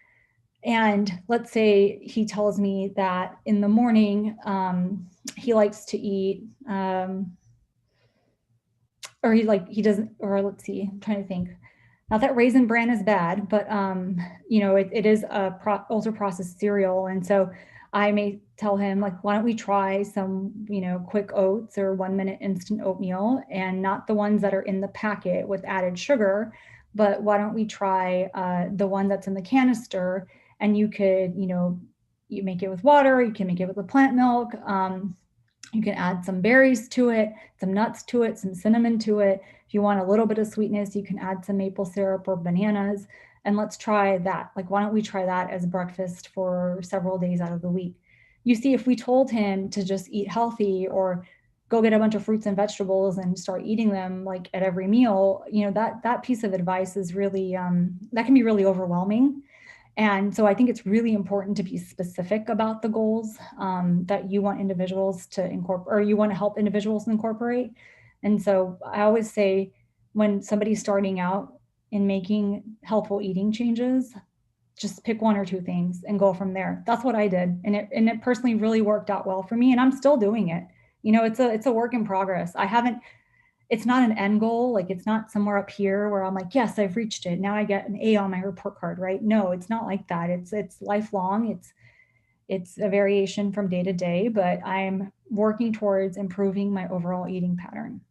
And let's say he tells me that in the morning, he likes to eat, or he doesn't, or let's see, I'm trying to think. Not that Raisin Bran is bad, but it is a ultra processed cereal. And so I may tell him, like, why don't we try some, quick oats or 1-minute instant oatmeal, and not the ones that are in the packet with added sugar, but why don't we try the one that's in the canister, and you could, you make it with water, you can make it with the plant milk. You can add some berries to it, some nuts to it, some cinnamon to it. If you want a little bit of sweetness, you can add some maple syrup or bananas. And let's try that. Like, why don't we try that as breakfast for several days out of the week? You see, if we told him to just eat healthy or go get a bunch of fruits and vegetables and start eating them like at every meal, that piece of advice is really, that can be really overwhelming. And so I think it's really important to be specific about the goals that you want individuals to incorporate, or you want to help individuals incorporate. And so I always say, when somebody's starting out in making healthful eating changes, just pick one or two things and go from there. That's what I did. And it personally really worked out well for me, and I'm still doing it. It's a work in progress. It's not an end goal. Like, it's not somewhere up here where I'm like, yes, I've reached it, now I get an A on my report card, right? No, it's not like that. It's lifelong. It's a variation from day to day, but I'm working towards improving my overall eating pattern.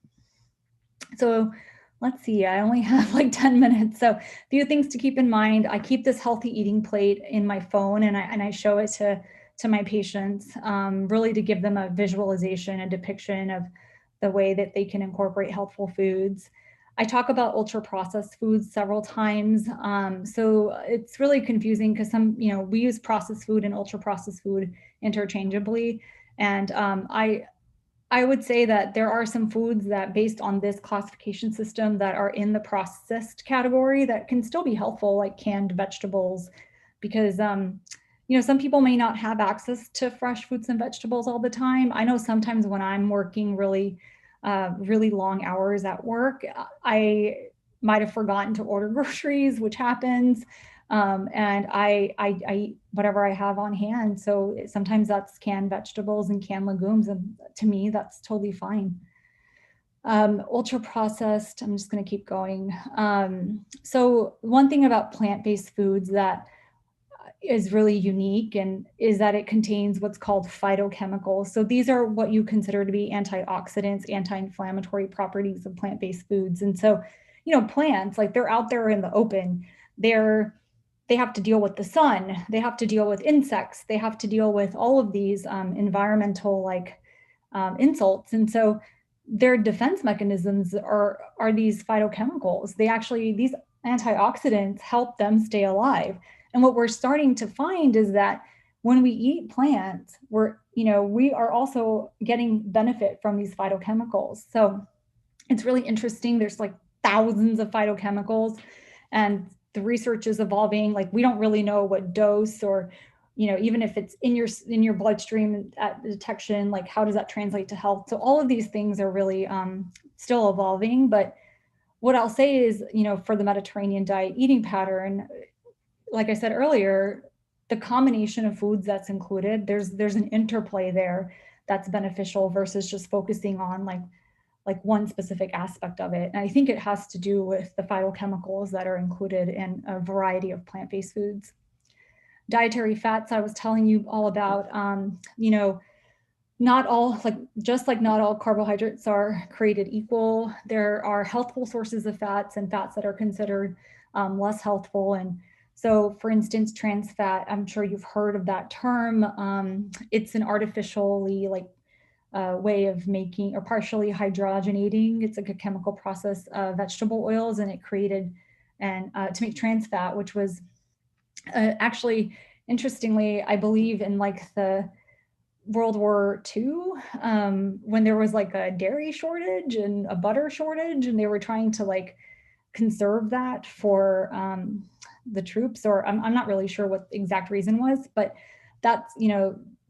So let's see, I only have like 10 minutes. So a few things to keep in mind. I keep this healthy eating plate in my phone, and I show it to my patients, really to give them a visualization, a depiction of the way that they can incorporate healthful foods. I talk about ultra processed foods several times. So it's really confusing because we use processed food and ultra processed food interchangeably. And I would say that there are some foods that, based on this classification system, that are in the processed category that can still be helpful, like canned vegetables, because some people may not have access to fresh fruits and vegetables all the time. I know sometimes when I'm working really long hours at work, I might have forgotten to order groceries, which happens. And I eat whatever I have on hand. So sometimes that's canned vegetables and canned legumes. And to me, that's totally fine. Ultra processed, I'm just going to keep going. So one thing about plant-based foods that is really unique and is that it contains what's called phytochemicals. So these are what you consider to be antioxidants, anti-inflammatory properties of plant-based foods. And so, plants, like, they're out there in the open. They have to deal with the sun, they have to deal with insects, they have to deal with all of these environmental insults. And so their defense mechanisms are these phytochemicals. These antioxidants help them stay alive. And what we're starting to find is that when we eat plants, we are also getting benefit from these phytochemicals. So it's really interesting. There's like thousands of phytochemicals, and the research is evolving. Like, we don't really know what dose, or even if it's in your bloodstream at detection, like, how does that translate to health? So all of these things are really still evolving. But what I'll say is, for the Mediterranean diet eating pattern, like I said earlier, the combination of foods that's included, there's an interplay there that's beneficial versus just focusing on like one specific aspect of it. And I think it has to do with the phytochemicals that are included in a variety of plant-based foods. Dietary fats, I was telling you all about. Not all, not all carbohydrates are created equal. There are healthful sources of fats and fats that are considered less healthful. And so, for instance, trans fat, I'm sure you've heard of that term. It's an artificially way of making, or partially hydrogenating. It's like a chemical process of vegetable oils, and it created to make trans fat, which was actually, interestingly, I believe in the World War II, when there was a dairy shortage and a butter shortage, and they were trying to conserve that for the troops, or I'm not really sure what the exact reason was, but that's,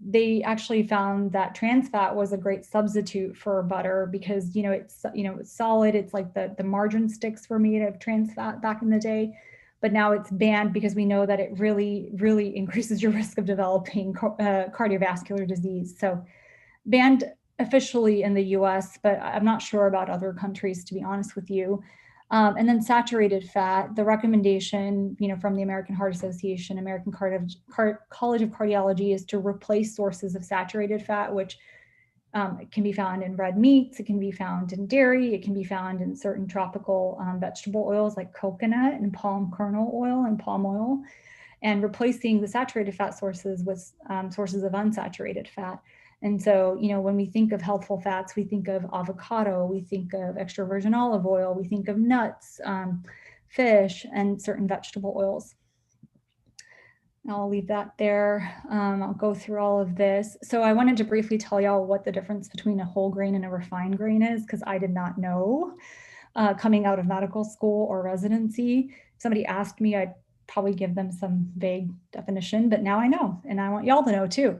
they actually found that trans fat was a great substitute for butter because, it's solid. It's like the margarine sticks were made of trans fat back in the day, but now it's banned because we know that it really, really increases your risk of developing cardiovascular disease. So banned officially in the US, but I'm not sure about other countries, to be honest with you. And then saturated fat, the recommendation, from the American Heart Association, American College of Cardiology is to replace sources of saturated fat, which it can be found in red meats, it can be found in dairy, it can be found in certain tropical vegetable oils like coconut and palm kernel oil and palm oil, and replacing the saturated fat sources with sources of unsaturated fat. And so, when we think of healthful fats, we think of avocado, we think of extra virgin olive oil, we think of nuts, fish, and certain vegetable oils. I'll leave that there. I'll go through all of this. So I wanted to briefly tell y'all what the difference between a whole grain and a refined grain is, because I did not know coming out of medical school or residency. If somebody asked me, I'd probably give them some vague definition, but now I know, and I want y'all to know too.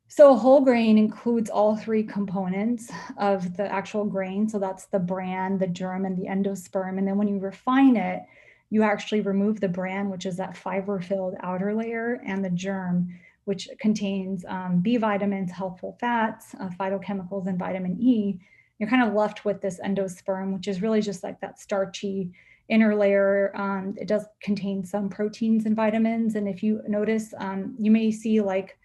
So a whole grain includes all three components of the actual grain. So that's the bran, the germ, and the endosperm. And then when you refine it, you actually remove the bran, which is that fiber-filled outer layer, and the germ, which contains B vitamins, helpful fats, phytochemicals, and vitamin E. You're kind of left with this endosperm, which is really just like that starchy inner layer. It does contain some proteins and vitamins. And if you notice, you may see like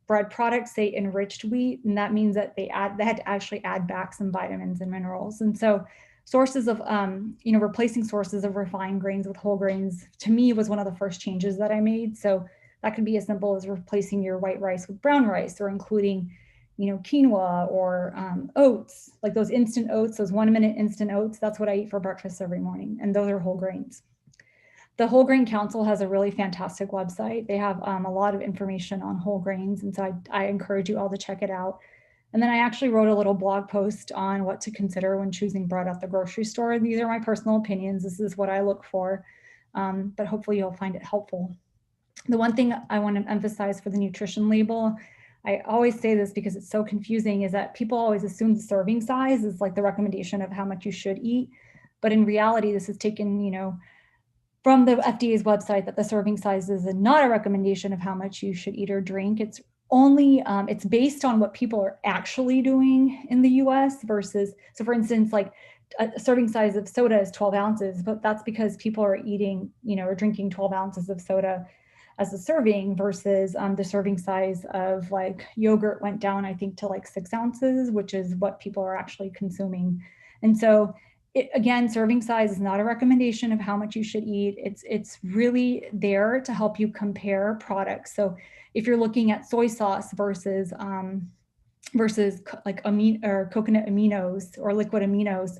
bread products say enriched wheat, and that means that they had to actually add back some vitamins and minerals. And so sources of, replacing sources of refined grains with whole grains, to me, was one of the first changes that I made. So that could be as simple as replacing your white rice with brown rice, or including, quinoa or oats, like those instant oats, those 1 minute instant oats. That's what I eat for breakfast every morning. And those are whole grains. The Whole Grain Council has a really fantastic website. They have a lot of information on whole grains. And so I encourage you all to check it out. And then I actually wrote a little blog post on what to consider when choosing bread at the grocery store. These are my personal opinions. This is what I look for, but hopefully you'll find it helpful. The one thing I want to emphasize for the nutrition label, I always say this because it's so confusing, is that people always assume the serving size is like the recommendation of how much you should eat. But in reality, this is taken, from the FDA's website, that the serving size is not a recommendation of how much you should eat or drink. It's only, it's based on what people are actually doing in the US versus, so for instance, like a serving size of soda is 12 ounces, but that's because people are eating, or drinking 12 ounces of soda as a serving versus the serving size of like yogurt went down, I think, to like 6 ounces, which is what people are actually consuming. And so again, serving size is not a recommendation of how much you should eat. It's really there to help you compare products. So if you're looking at soy sauce versus like coconut aminos or liquid aminos,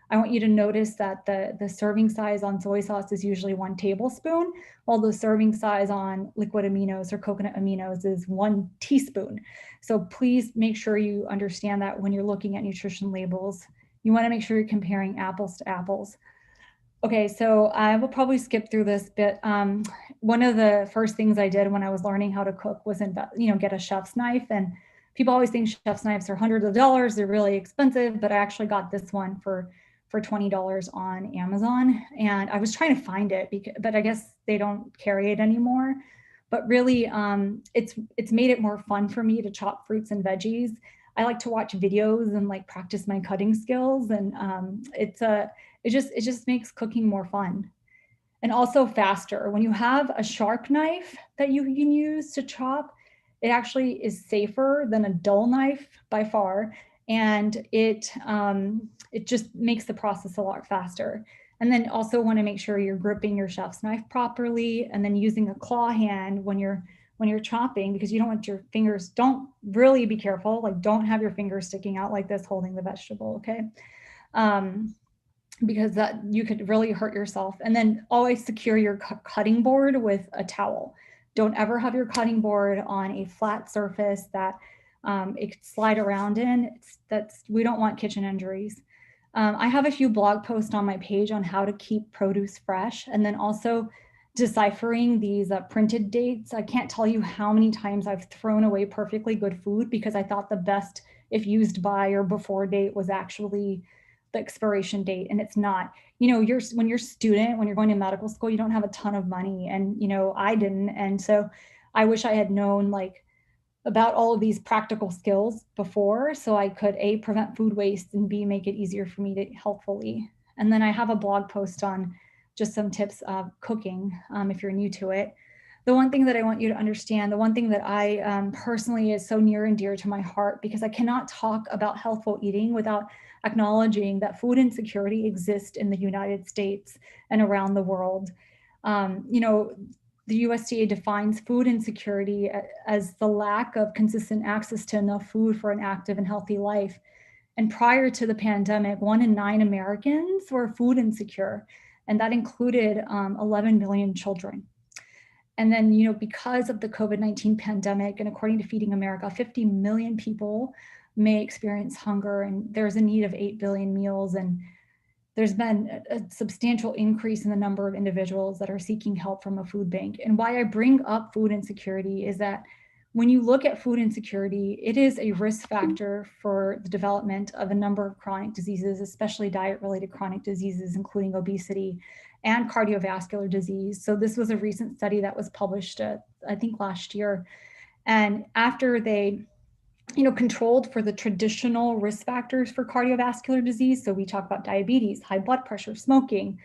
I want you to notice that the serving size on soy sauce is usually 1 tablespoon, while the serving size on liquid aminos or coconut aminos is 1 teaspoon. So please make sure you understand that when you're looking at nutrition labels. You want to make sure you're comparing apples to apples. Okay, so I will probably skip through this bit. One of the first things I did when I was learning how to cook was get a chef's knife. And people always think chef's knives are hundreds of dollars. They're really expensive, but I actually got this one for $20 on Amazon. And I was trying to find it, but I guess they don't carry it anymore. But really, it's made it more fun for me to chop fruits and veggies. I like to watch videos and like practice my cutting skills, and it just makes cooking more fun and also faster. When you have a sharp knife that you can use to chop, it actually is safer than a dull knife by far, and it just makes the process a lot faster. And then also want to make sure you're gripping your chef's knife properly, and then using a claw hand when you're chopping, because you don't want your fingers, don't really be careful, like don't have your fingers sticking out like this holding the vegetable, okay? Because that you could really hurt yourself. And then always secure your cutting board with a towel. Don't ever have your cutting board on a flat surface that it could slide around in. We don't want kitchen injuries. I have a few blog posts on my page on how to keep produce fresh, and then also deciphering these printed dates. I can't tell you how many times I've thrown away perfectly good food because I thought the best if used by or before date was actually the expiration date, and it's not. When you're a student, when you're going to medical school, you don't have a ton of money, and I didn't. And so I wish I had known about all of these practical skills before, so I could A, prevent food waste, and B, make it easier for me to healthfully. And then I have a blog post on just some tips of cooking if you're new to it. The one thing that I want you to understand, the one thing that I personally is so near and dear to my heart, because I cannot talk about healthful eating without acknowledging that food insecurity exists in the United States and around the world. The USDA defines food insecurity as the lack of consistent access to enough food for an active and healthy life. And prior to the pandemic, 1 in 9 Americans were food insecure, and that included 11 million children. And then, because of the COVID-19 pandemic, and according to Feeding America, 50 million people may experience hunger, and there's a need of 8 billion meals. And there's been a substantial increase in the number of individuals that are seeking help from a food bank. And why I bring up food insecurity is that when you look at food insecurity, it is a risk factor for the development of a number of chronic diseases, especially diet-related chronic diseases, including obesity and cardiovascular disease. So this was a recent study that was published, I think last year. And after they controlled for the traditional risk factors for cardiovascular disease. So we talk about diabetes, high blood pressure, smoking,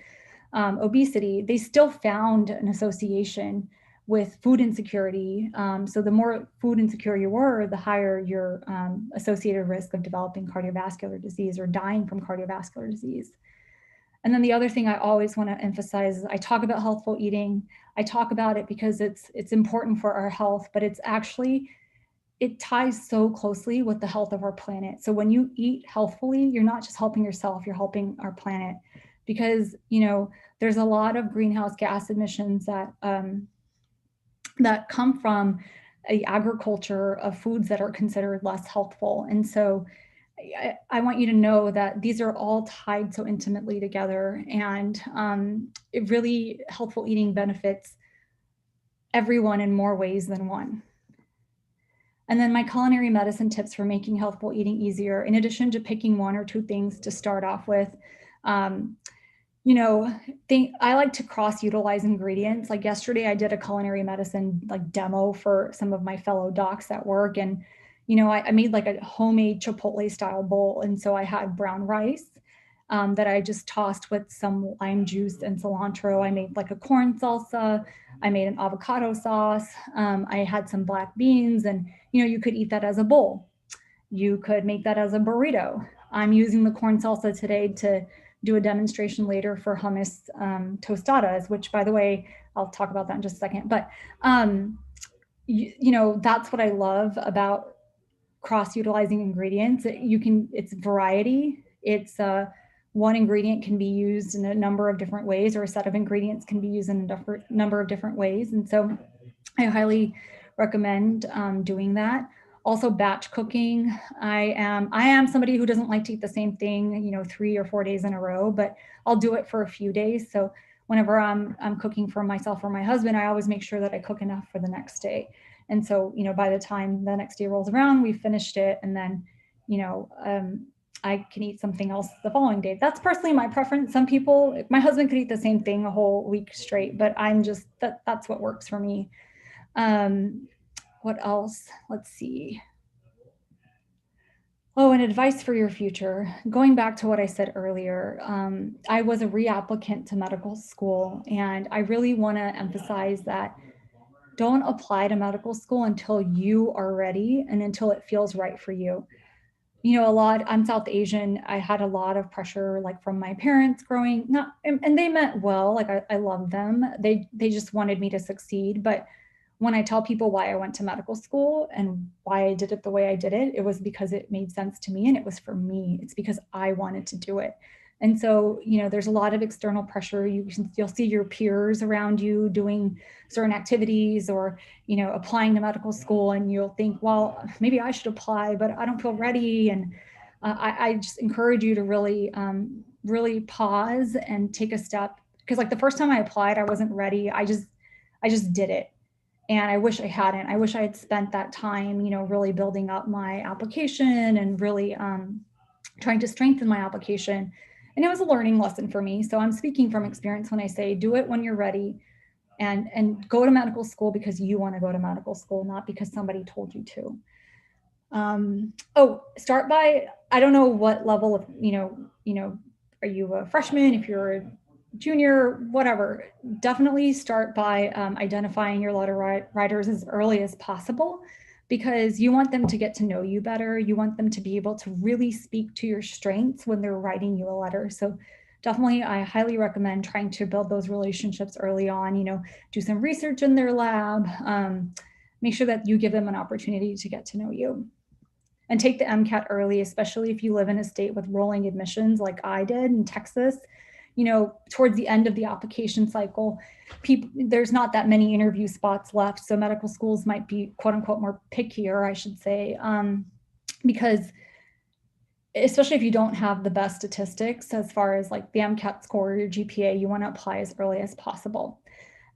obesity. They still found an association with food insecurity. So the more food insecure you were, the higher your associated risk of developing cardiovascular disease or dying from cardiovascular disease. And then the other thing I always want to emphasize is I talk about healthful eating. I talk about it because it's important for our health, but it ties so closely with the health of our planet. So when you eat healthfully, you're not just helping yourself, you're helping our planet, because there's a lot of greenhouse gas emissions that come from the agriculture of foods that are considered less healthful. And so I want you to know that these are all tied so intimately together, and it really healthful eating benefits everyone in more ways than one. And then my culinary medicine tips for making healthful eating easier, in addition to picking 1 or 2 things to start off with, I like to cross-utilize ingredients. Like yesterday, I did a culinary medicine demo for some of my fellow docs at work, and I made a homemade Chipotle style bowl, and so I had brown rice that I just tossed with some lime juice and cilantro. I made a corn salsa. I made an avocado sauce. I had some black beans, and you could eat that as a bowl. You could make that as a burrito. I'm using the corn salsa today to do a demonstration later for hummus tostadas, which, by the way, I'll talk about that in just a second. But that's what I love about cross-utilizing ingredients. It's variety. It's one ingredient can be used in a number of different ways, or a set of ingredients can be used in a number of different ways. And so I highly recommend doing that. Also, batch cooking. I am somebody who doesn't like to eat the same thing, 3 or 4 days in a row, but I'll do it for a few days. So whenever I'm cooking for myself or my husband, I always make sure that I cook enough for the next day. And so, by the time the next day rolls around, we've finished it, and then, I can eat something else the following day. That's personally my preference. Some people, my husband could eat the same thing a whole week straight, but that's what works for me. What else? Let's see. Oh, and advice for your future. Going back to what I said earlier, I was a reapplicant to medical school, and I really want to emphasize that don't apply to medical school until you are ready and until it feels right for you. I'm South Asian. I had a lot of pressure, from my parents growing up, and they meant well. I love them. They just wanted me to succeed. But when I tell people why I went to medical school and why I did it the way I did it, it was because it made sense to me and it was for me. It's because I wanted to do it. And so, there's a lot of external pressure. You'll see your peers around you doing certain activities or, applying to medical school, and you'll think, well, maybe I should apply, but I don't feel ready. And I just encourage you to really pause and take a step because like the first time I applied, I wasn't ready. I just did it. And I wish I hadn't. I wish I had spent that time, really building up my application and really trying to strengthen my application. And it was a learning lesson for me. So I'm speaking from experience when I say do it when you're ready, and go to medical school because you want to go to medical school, not because somebody told you to. Start by, I don't know what level of, are you a freshman? If you're a junior, whatever, definitely start by identifying your letter writers as early as possible, because you want them to get to know you better. You want them to be able to really speak to your strengths when they're writing you a letter. So definitely, I highly recommend trying to build those relationships early on, do some research in their lab, make sure that you give them an opportunity to get to know you. And take the MCAT early, especially if you live in a state with rolling admissions like I did in Texas. Towards the end of the application cycle, there's not that many interview spots left. So medical schools might be quote unquote more pickier, I should say, because especially if you don't have the best statistics as far as like the MCAT score or your GPA, you want to apply as early as possible.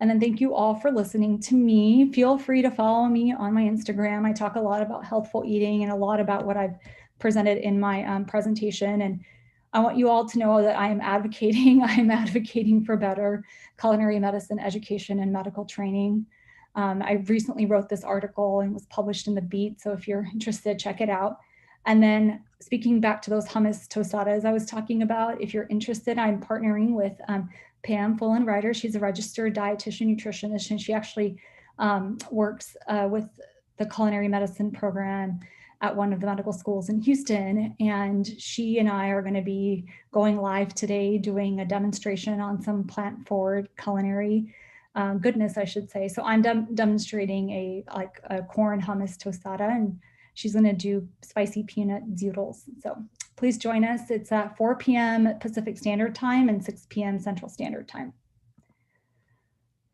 And then thank you all for listening to me. Feel free to follow me on my Instagram. I talk a lot about healthful eating and a lot about what I've presented in my presentation. And I want you all to know that I am advocating for better culinary medicine education and medical training. I recently wrote this article and was published in the Beat. So if you're interested, check it out. And then speaking back to those hummus tostadas I was talking about, if you're interested, I'm partnering with Pam Fullen-Ryder. She's a registered dietitian nutritionist, and she actually works with the culinary medicine program at one of the medical schools in Houston. And she and I are going to be going live today doing a demonstration on some plant-forward culinary goodness, I should say. So I'm demonstrating a corn hummus tostada, and she's going to do spicy peanut zoodles. So please join us. It's at 4 p.m. Pacific Standard Time and 6 p.m. Central Standard Time.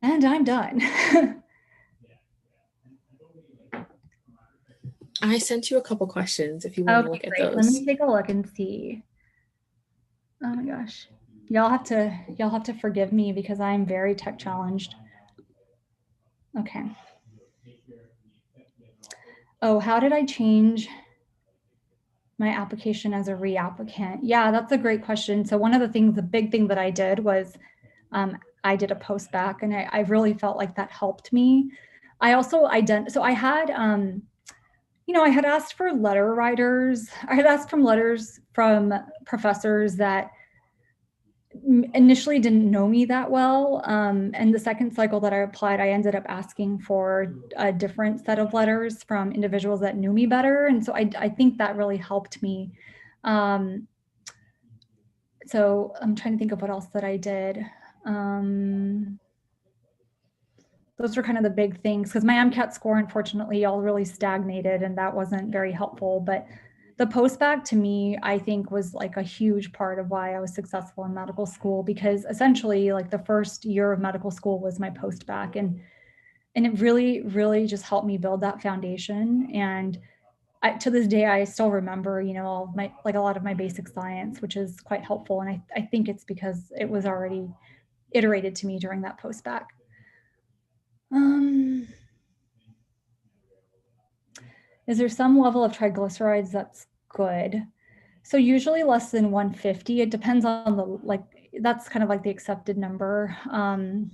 And I'm done. I sent you a couple questions if you want to look at those. Let me take a look and see. Oh my gosh. Y'all have to forgive me because I'm very tech challenged. Okay. Oh, how did I change my application as a reapplicant? Yeah, that's a great question. So one of the big thing that I did was I did a post back, and I really felt like that helped me. I also so I had, I had asked for letter writers. I had asked from letters from professors that initially didn't know me that well. And the second cycle that I applied, I ended up asking for a different set of letters from individuals that knew me better. And so I think that really helped me. So I'm trying to think of what else that I did. Those were kind of the big things, because my MCAT score, unfortunately, all really stagnated, and that wasn't very helpful. But the postbac to me, I think, was like a huge part of why I was successful in medical school, because essentially like the first year of medical school was my postbac, and it really, really just helped me build that foundation. And to this day, I still remember, all of my, like a lot of my basic science, which is quite helpful. And I think it's because it was already iterated to me during that postbac. Is there some level of triglycerides that's good? So usually less than 150. It depends on that's kind of like the accepted number. And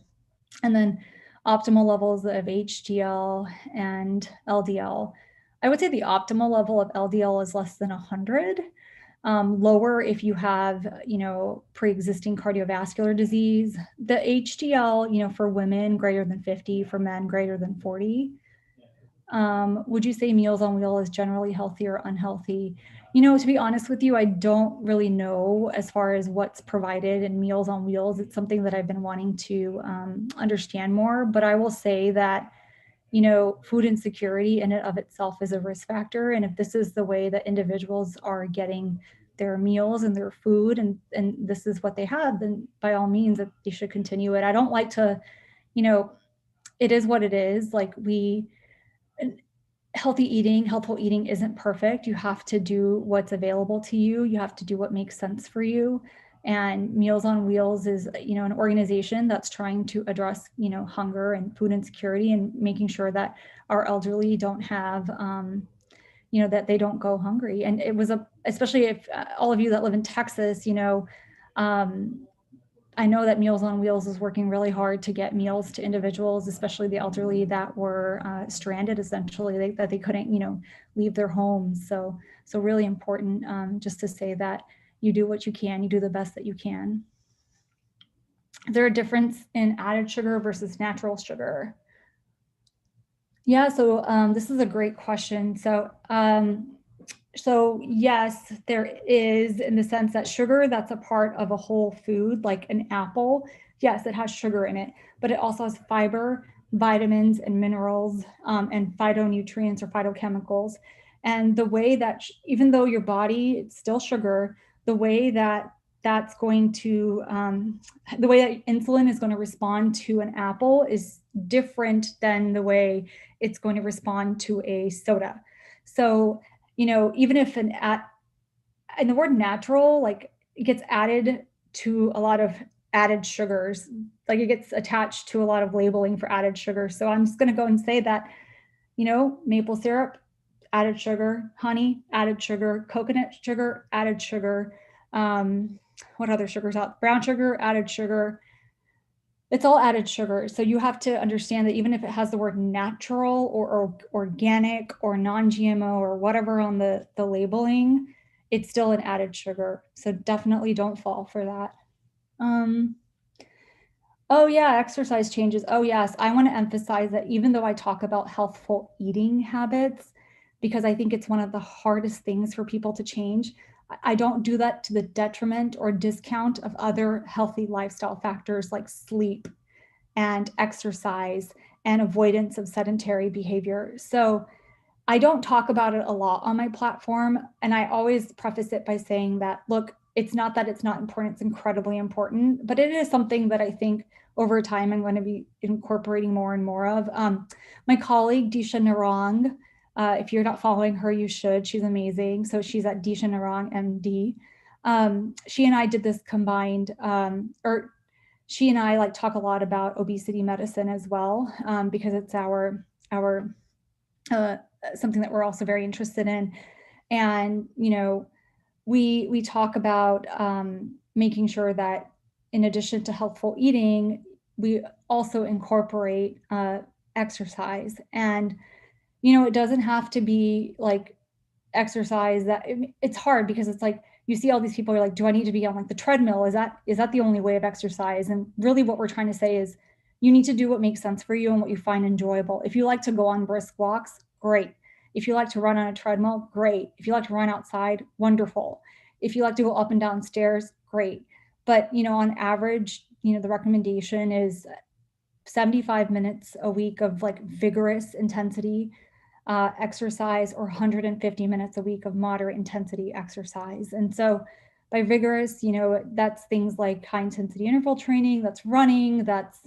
then optimal levels of HDL and LDL. I would say the optimal level of LDL is less than 100. Lower if you have, pre-existing cardiovascular disease. The HDL, for women greater than 50, for men greater than 40. Would you say Meals on Wheels is generally healthy or unhealthy? To be honest with you, I don't really know as far as what's provided in Meals on Wheels. It's something that I've been wanting to understand more, but I will say that, food insecurity in and of itself is a risk factor. And if this is the way that individuals are getting their meals and their food, and this is what they have, then by all means, that they should continue it. I don't like to, it is what it is. Like healthful eating isn't perfect. You have to do what's available to you. You have to do what makes sense for you. And Meals on Wheels is, an organization that's trying to address, hunger and food insecurity and making sure that our elderly don't have, that they don't go hungry. And it was especially if all of you that live in Texas, I know that Meals on Wheels is working really hard to get meals to individuals, especially the elderly that were stranded, essentially, that they couldn't, leave their homes. So really important, just to say that you do what you can, you do the best that you can. Is there a difference in added sugar versus natural sugar? Yeah, so this is a great question. So yes, there is, in the sense that sugar that's a part of a whole food, like an apple, yes, it has sugar in it, but it also has fiber, vitamins and minerals, and phytonutrients or phytochemicals. And the way that, even though your body, it's still sugar, the way that that's going to, the way that insulin is going to respond to an apple is different than the way it's going to respond to a soda. So, even if and the word natural, like, it gets added to a lot of added sugars, like it gets attached to a lot of labeling for added sugar. So I'm just going to go and say that, maple syrup, added sugar, honey, added sugar, coconut sugar, added sugar. What other sugars out? Brown sugar, added sugar. It's all added sugar. So you have to understand that even if it has the word natural or organic or non-GMO or whatever on the labeling, it's still an added sugar. So definitely don't fall for that. Oh yeah, exercise changes. Oh yes, I want to emphasize that even though I talk about healthful eating habits, because I think it's one of the hardest things for people to change, I don't do that to the detriment or discount of other healthy lifestyle factors like sleep and exercise and avoidance of sedentary behavior. So I don't talk about it a lot on my platform. And I always preface it by saying that, look, it's not that it's not important, it's incredibly important, but it is something that I think over time I'm going to be incorporating more and more of. My colleague, Disha Narang, if you're not following her, you should. She's amazing. So she's at Disha Narang, MD. She and I did this combined, or she and I talk a lot about obesity medicine as well, because it's our something that we're also very interested in. And, we talk about making sure that in addition to healthful eating, we also incorporate exercise. And, it doesn't have to be like exercise that it's hard, because it's like, you see all these people are like, do I need to be on the treadmill? Is that the only way of exercise? And really what we're trying to say is you need to do what makes sense for you and what you find enjoyable. If you like to go on brisk walks, great. If you like to run on a treadmill, great. If you like to run outside, wonderful. If you like to go up and down stairs, great. But, on average, the recommendation is 75 minutes a week of vigorous intensity exercise, or 150 minutes a week of moderate intensity exercise. And so by vigorous, that's things like high intensity interval training, that's running, that's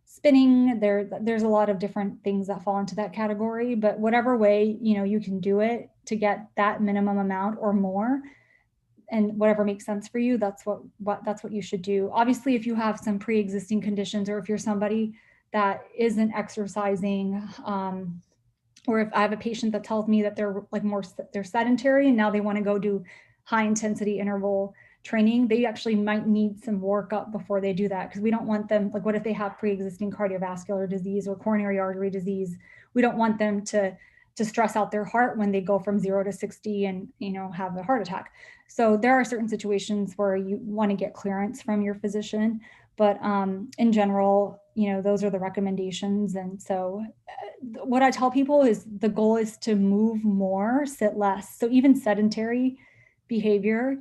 spinning. There's a lot of different things that fall into that category, but whatever way, you can do it to get that minimum amount or more, and whatever makes sense for you, that's what you should do. Obviously, if you have some pre-existing conditions, or if you're somebody that isn't exercising, or if I have a patient that tells me that they're sedentary and now they want to go do high intensity interval training, they actually might need some workup before they do that, because we don't want them, what if they have pre-existing cardiovascular disease or coronary artery disease? We don't want them to stress out their heart when they go from 0 to 60 and have a heart attack. So there are certain situations where you want to get clearance from your physician, but in general, those are the recommendations. And so what I tell people is the goal is to move more, sit less. So even sedentary behavior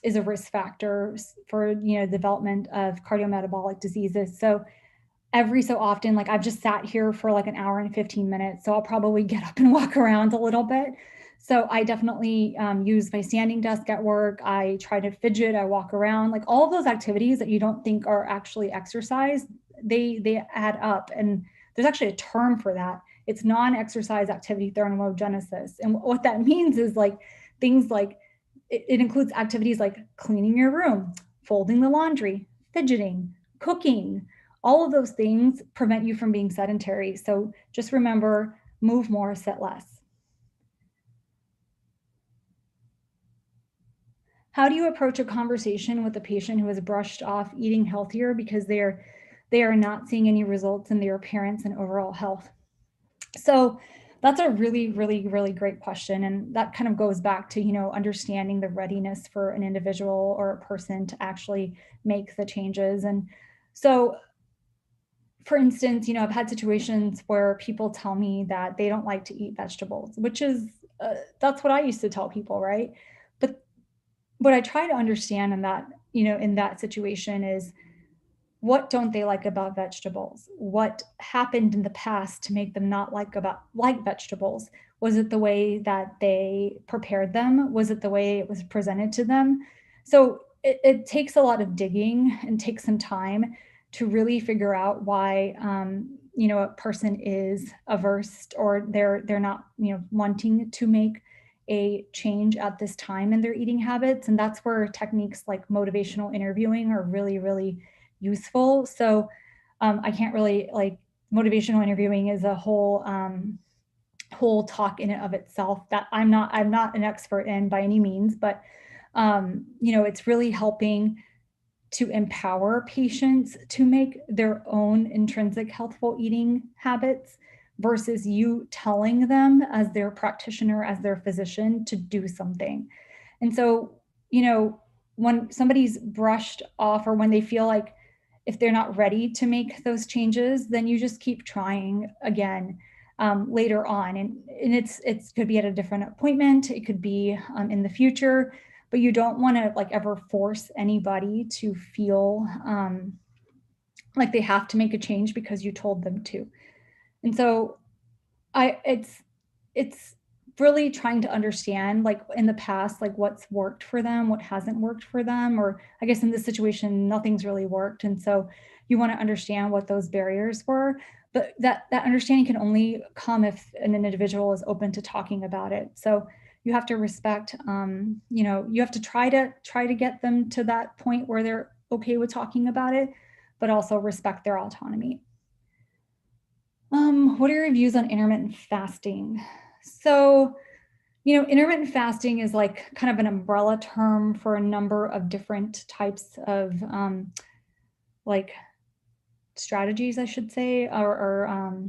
is a risk factor for development of cardiometabolic diseases. So every so often, I've just sat here for an hour and 15 minutes, so I'll probably get up and walk around a little bit. So I definitely use my standing desk at work. I try to fidget, I walk around, all of those activities that you don't think are actually exercise, they add up. And there's actually a term for that. It's non-exercise activity thermogenesis. And what that means is things like it includes activities like cleaning your room, folding the laundry, fidgeting, cooking. All of those things prevent you from being sedentary. So just remember, move more, sit less. How do you approach a conversation with a patient who has brushed off eating healthier because they are not seeing any results in their appearance and overall health? So that's a really, really, really great question. And that kind of goes back to, understanding the readiness for an individual or a person to actually make the changes. And so, for instance, I've had situations where people tell me that they don't like to eat vegetables, which is, that's what I used to tell people, right? But what I try to understand in that situation is, what don't they like about vegetables? What happened in the past to make them not like vegetables? Was it the way that they prepared them? Was it the way it was presented to them? So it takes a lot of digging and takes some time to really figure out why a person is averse, or they're not wanting to make a change at this time in their eating habits. And that's where techniques like motivational interviewing are really, really useful. So I can't really, like, motivational interviewing is a whole talk in and of itself that I'm not an expert in by any means, but it's really helping to empower patients to make their own intrinsic healthful eating habits versus you telling them as their practitioner, as their physician, to do something. And so, when somebody's brushed off, or when they feel like, if they're not ready to make those changes, then you just keep trying again later on. And it's could be at a different appointment. It could be in the future, but you don't want to like ever force anybody to feel like they have to make a change because you told them to. And so it's really trying to understand, like, in the past, like, what's worked for them, what hasn't worked for them, or I guess in this situation, nothing's really worked. And so you want to understand what those barriers were, but that understanding can only come if an individual is open to talking about it. So you have to respect, you have to try to get them to that point where they're okay with talking about it, but also respect their autonomy. What are your views on intermittent fasting? So, intermittent fasting is like kind of an umbrella term for a number of different types of like strategies, I should say, or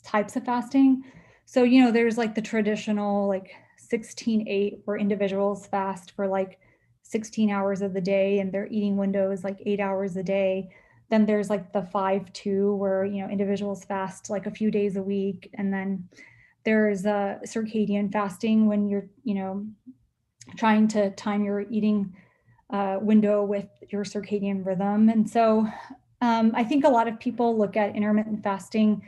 types of fasting. So, there's like the traditional like 16-8, where individuals fast for like 16 hours of the day and their eating window is like 8 hours a day. Then there's like the 5-2, where individuals fast like a few days a week. And then there's circadian fasting, when you're trying to time your eating window with your circadian rhythm. And so I think a lot of people look at intermittent fasting,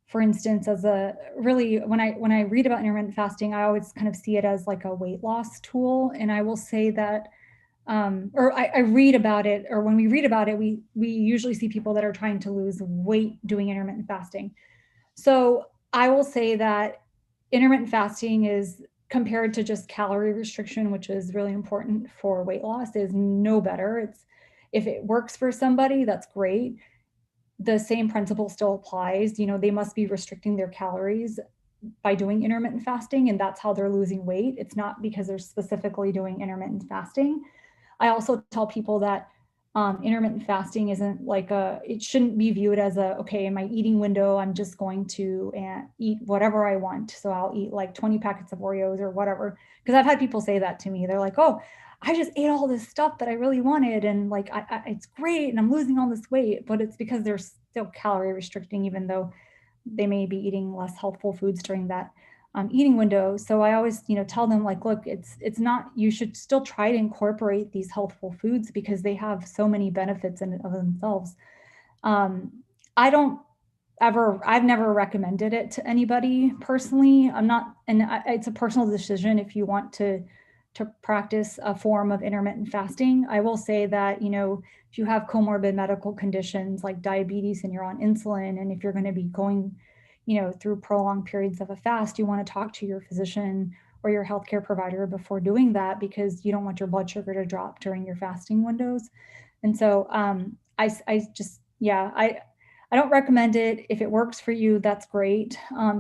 for instance, as a really, when I read about intermittent fasting, I always kind of see it as like a weight loss tool. And I will say that or I read about it, or when we read about it, we usually see people that are trying to lose weight doing intermittent fasting. So I will say that intermittent fasting is, compared to just calorie restriction, which is really important for weight loss, is no better. It's, if it works for somebody, that's great. The same principle still applies. They must be restricting their calories by doing intermittent fasting, and that's how they're losing weight. It's not because they're specifically doing intermittent fasting. I also tell people that intermittent fasting isn't like it shouldn't be viewed as okay, in my eating window, I'm just going to eat whatever I want. So I'll eat like 20 packets of Oreos or whatever. Because I've had people say that to me. They're like, oh, I just ate all this stuff that I really wanted. And like, it's great. And I'm losing all this weight, but it's because they're still calorie restricting, even though they may be eating less healthful foods during that eating window. So I always, tell them, like, look, it's not, you should still try to incorporate these healthful foods because they have so many benefits in of themselves. I don't I've never recommended it to anybody personally. I'm not, and it's a personal decision if you want to practice a form of intermittent fasting. I will say that, if you have comorbid medical conditions like diabetes and you're on insulin, and if you're going to be going through prolonged periods of a fast, you want to talk to your physician or your healthcare provider before doing that, because you don't want your blood sugar to drop during your fasting windows. And so I don't recommend it. If it works for you, that's great.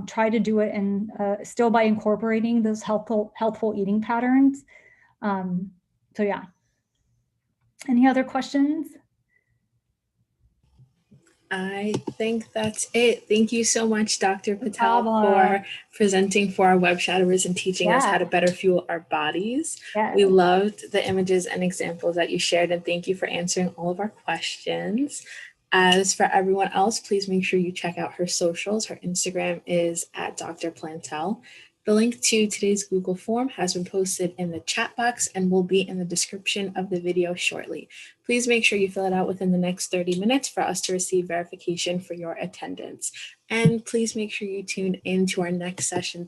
Try to do it, and still by incorporating those healthful eating patterns. So yeah. Any other questions? I think that's it. Thank you so much, Dr. Patel, problem. for presenting for our web shadowers and teaching us how to better fuel our bodies. Yes. We loved the images and examples that you shared, and thank you for answering all of our questions. As for everyone else, please make sure you check out her socials. Her Instagram is at Dr. Plantel. The link to today's Google form has been posted in the chat box and will be in the description of the video shortly. Please make sure you fill it out within the next 30 minutes for us to receive verification for your attendance. And please make sure you tune in to our next session